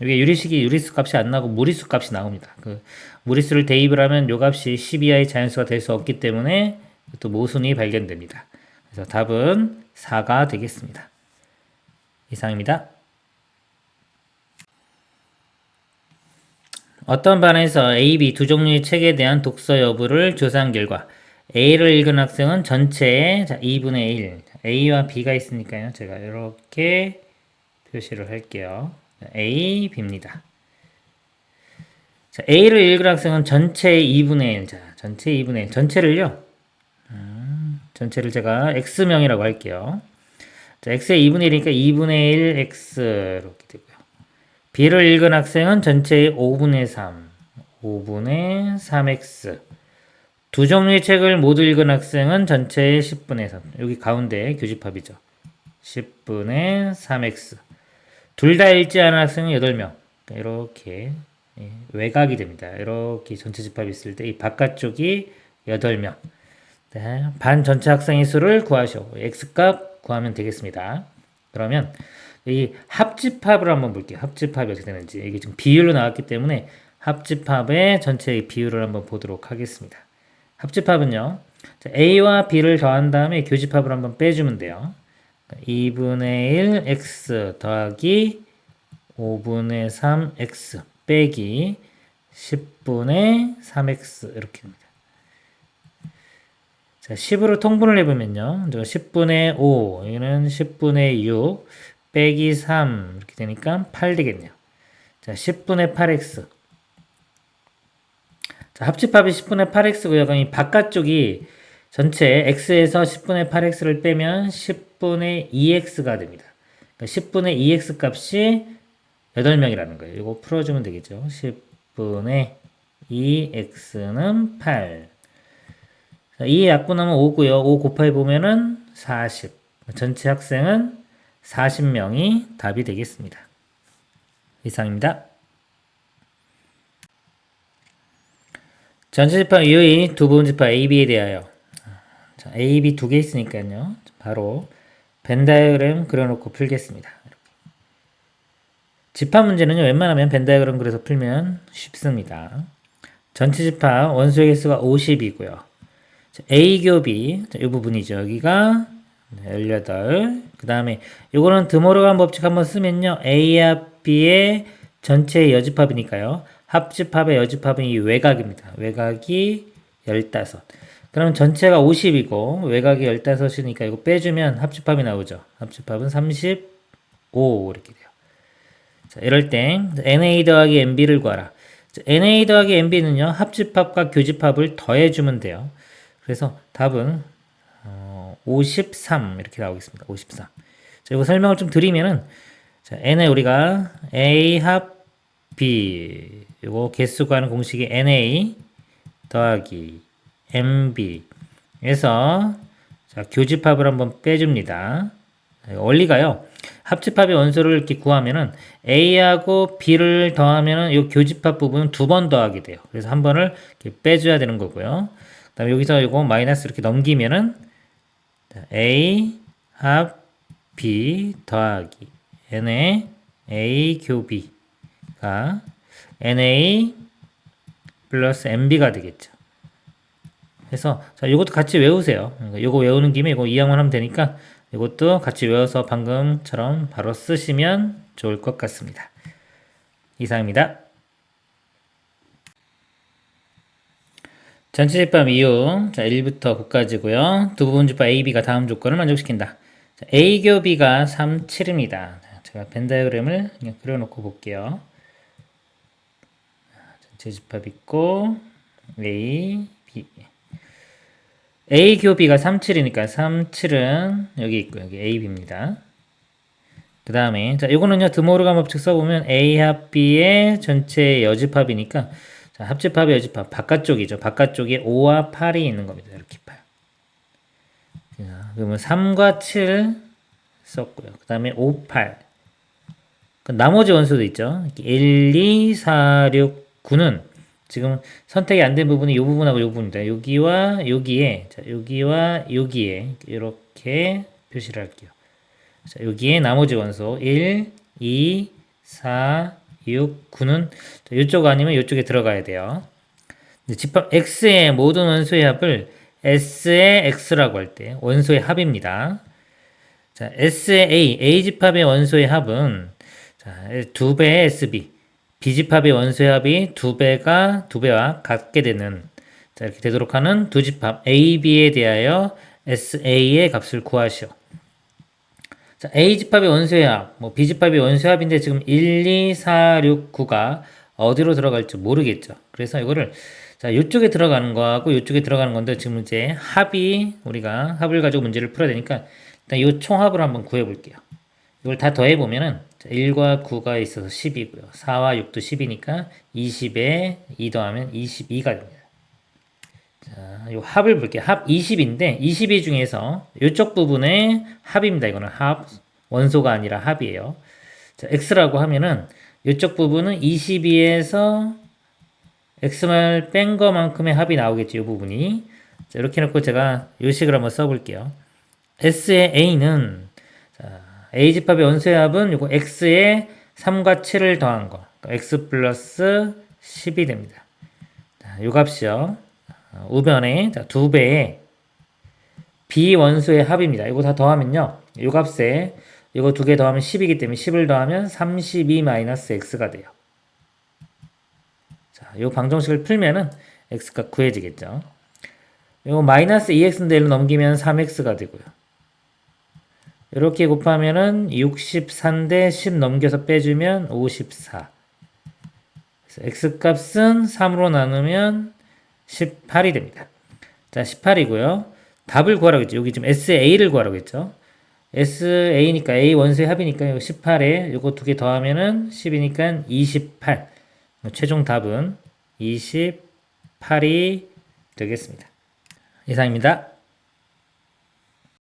[SPEAKER 1] 이게 유리수 값이 안 나고 무리수 값이 나옵니다. 그 무리수를 대입을 하면 요 값이 10 이하의 자연수가 될 수 없기 때문에 또 모순이 발견됩니다. 그래서 답은 4가 되겠습니다. 이상입니다. 어떤 반에서 A, B 두 종류의 책에 대한 독서 여부를 조사한 결과 A를 읽은 학생은 전체의 2분의 1, A와 B가 있으니까요. 제가 이렇게 표시를 할게요. A, B입니다. 자, A를 읽은 학생은 전체의 2분의 1, 전체의 2분의 1, 전체를 제가 X명이라고 할게요. 자, X의 2분의 1이니까 2분의 1 X 이렇게 되고요. B를 읽은 학생은 전체의 5분의 3, 5분의 3X. 두 종류의 책을 모두 읽은 학생은 전체의 10분의 3. 여기 가운데 교집합이죠. 10분의 3X. 둘 다 읽지 않은 학생은 8명. 이렇게 외곽이 됩니다. 이렇게 전체 집합이 있을 때 이 바깥쪽이 8명. 네, 반 전체 학생의 수를 구하시오. X값 구하면 되겠습니다. 그러면 이 합집합을 한번 볼게요. 합집합이 어떻게 되는지. 이게 지금 비율로 나왔기 때문에 합집합의 전체의 비율을 한번 보도록 하겠습니다. 합집합은요. A와 B를 더한 다음에 교집합을 한번 빼주면 돼요. 2분의 1 X 더하기 5분의 3 X 빼기 10분의 3X 이렇게 됩니다. 자, 10으로 통분을 해보면요. 10분의 5, 여기는 10분의 6, 빼기 3, 이렇게 되니까 8 되겠네요. 자, 10분의 8x. 자, 합집합이 10분의 8x고요. 그럼 이 바깥쪽이 전체 x에서 10분의 8x를 빼면 10분의 2x가 됩니다. 그러니까 10분의 2x 값이 8명이라는 거예요. 이거 풀어주면 되겠죠. 10분의 2x는 8. 자, 2에 약분하면 5고요. 5 곱하기 보면은 40. 전체 학생은 40명이 답이 되겠습니다. 이상입니다. 전체 집합 이의 두 부분 집합 A, B에 대하여. 자, A, B 두 개 있으니까요. 바로 벤 다이어그램 그려놓고 풀겠습니다. 이렇게. 집합 문제는요. 웬만하면 벤 다이어그램 그려서 풀면 쉽습니다. 전체 집합 원소의 개수가 50이고요. A 교비 이 부분이죠. 여기가 18. 그 다음에 요거는 드모르간 법칙 한번 쓰면요. A와 B의 전체의 여집합이니까요. 합집합의 여집합은 이 외곽입니다. 외곽이 15. 그럼 전체가 50이고 외곽이 15이니까 이거 빼주면 합집합이 나오죠. 합집합은 35 이렇게 돼요. 자, 이럴 때 NA 더하기 NB를 구하라. 자, NA 더하기 NB는요. 합집합과 교집합을 더해주면 돼요. 그래서 답은 53 이렇게 나오겠습니다. 53. 자, 이거 설명을 좀 드리면은 자, n에 우리가 a 합 b 이거 개수 구하는 공식이 na 더하기 mb에서 자, 교집합을 한번 빼줍니다. 원리가요. 합집합의 원소를 이렇게 구하면은 a하고 b를 더하면은 이 교집합 부분은 두 번 더하게 돼요. 그래서 한 번을 이렇게 빼줘야 되는 거고요. 그다음에 여기서 이거 마이너스 이렇게 넘기면은 a 합 b 더하기 n의 a 교b가 na 플러스 MB가 되겠죠. 그래서 자, 이것도 같이 외우세요. 이거 외우는 김에 이거 이항만 하면 되니까 이것도 같이 외워서 방금처럼 바로 쓰시면 좋을 것 같습니다. 이상입니다. 전체 집합 이유, 자, 1부터 9까지고요. 두 부분 집합 A, B가 다음 조건을 만족시킨다. 자, A 교 B가 3, 7입니다. 제가 벤 다이어그램을 그냥 그려놓고 볼게요. 전체 집합 있고 A, B. A 교 B가 3, 7이니까 3, 7은 여기 있고 여기 A, B입니다. 그 다음에 자, 이거는요 드모르간 법칙 써보면 A 합 B의 전체 여집합이니까 자, 합집합의 여집합 바깥쪽이죠. 바깥쪽에 5와 8이 있는 겁니다. 이렇게 봐요. 자, 그러면 3과 7 썼고요. 그 다음에 5, 8. 나머지 원수도 있죠. 1, 2, 4, 6, 9는 지금 선택이 안 된 부분이 이 부분하고 이 부분입니다. 여기와 여기에, 자, 여기와 여기에 이렇게 표시를 할게요. 자, 여기에 나머지 원소 1, 2, 4, 6, 9는 이쪽 아니면 이쪽에 들어가야 돼요. 집합 X의 모든 원소의 합을 S의 X라고 할 때 원소의 합입니다. 자, S의 A 집합의 원소의 합은 자, 2배의 SB, B 집합의 원소의 합이 2배와 같게 되는 자, 이렇게 되도록 하는 두 집합 A, B에 대하여 SA의 값을 구하시오. 자, A 집합의 원소의 합, B 집합의 원소의 합인데 지금 1, 2, 4, 6, 9가 어디로 들어갈지 모르겠죠. 그래서 이거를 자, 이쪽에 들어가는 거하고 이쪽에 들어가는 건데 지금 이제 합이 우리가 합을 가지고 문제를 풀어야 되니까 일단 이 총합을 한번 구해 볼게요. 이걸 다 더해 보면은 1과 9가 있어서 10이고요. 4와 6도 10이니까 20에 2 더하면 22가 됩니다. 자, 이 합을 볼게요. 합 20인데 22 중에서 이쪽 부분의 합입니다. 이거는 합, 원소가 아니라 합이에요. 자, x라고 하면은 이쪽 부분은 22에서 x를 뺀 거만큼의 합이 나오겠죠. 이 부분이. 자, 이렇게 해놓고 제가 이 식을 한번 써볼게요. S의 A는 자, A 집합의 원소의 합은 이거 x에 3과 7을 더한 거. 그러니까 x 플러스 10이 됩니다. 자, 이 값이요. 우변에 2배의 비원소의 합입니다. 이거 다 더하면요. 이 값에 이거 두 개 더하면 10이기 때문에 10을 더하면 32-x가 돼요. 자, 이 방정식을 풀면은 x가 구해지겠죠. 이거 마이너스 2x인데 1로 넘기면 3x가 되고요. 이렇게 곱하면은 64인데 10 넘겨서 빼주면 54. 그래서 x값은 3으로 나누면 18이 됩니다. 자, 18이고요. 답을 구하라고 했죠. 여기 지금 SA를 구하라고 했죠. SA니까 A 원소의 합이니까 이거 18에 이거 두 개 더하면은 10이니까 28. 최종 답은 28이 되겠습니다. 이상입니다.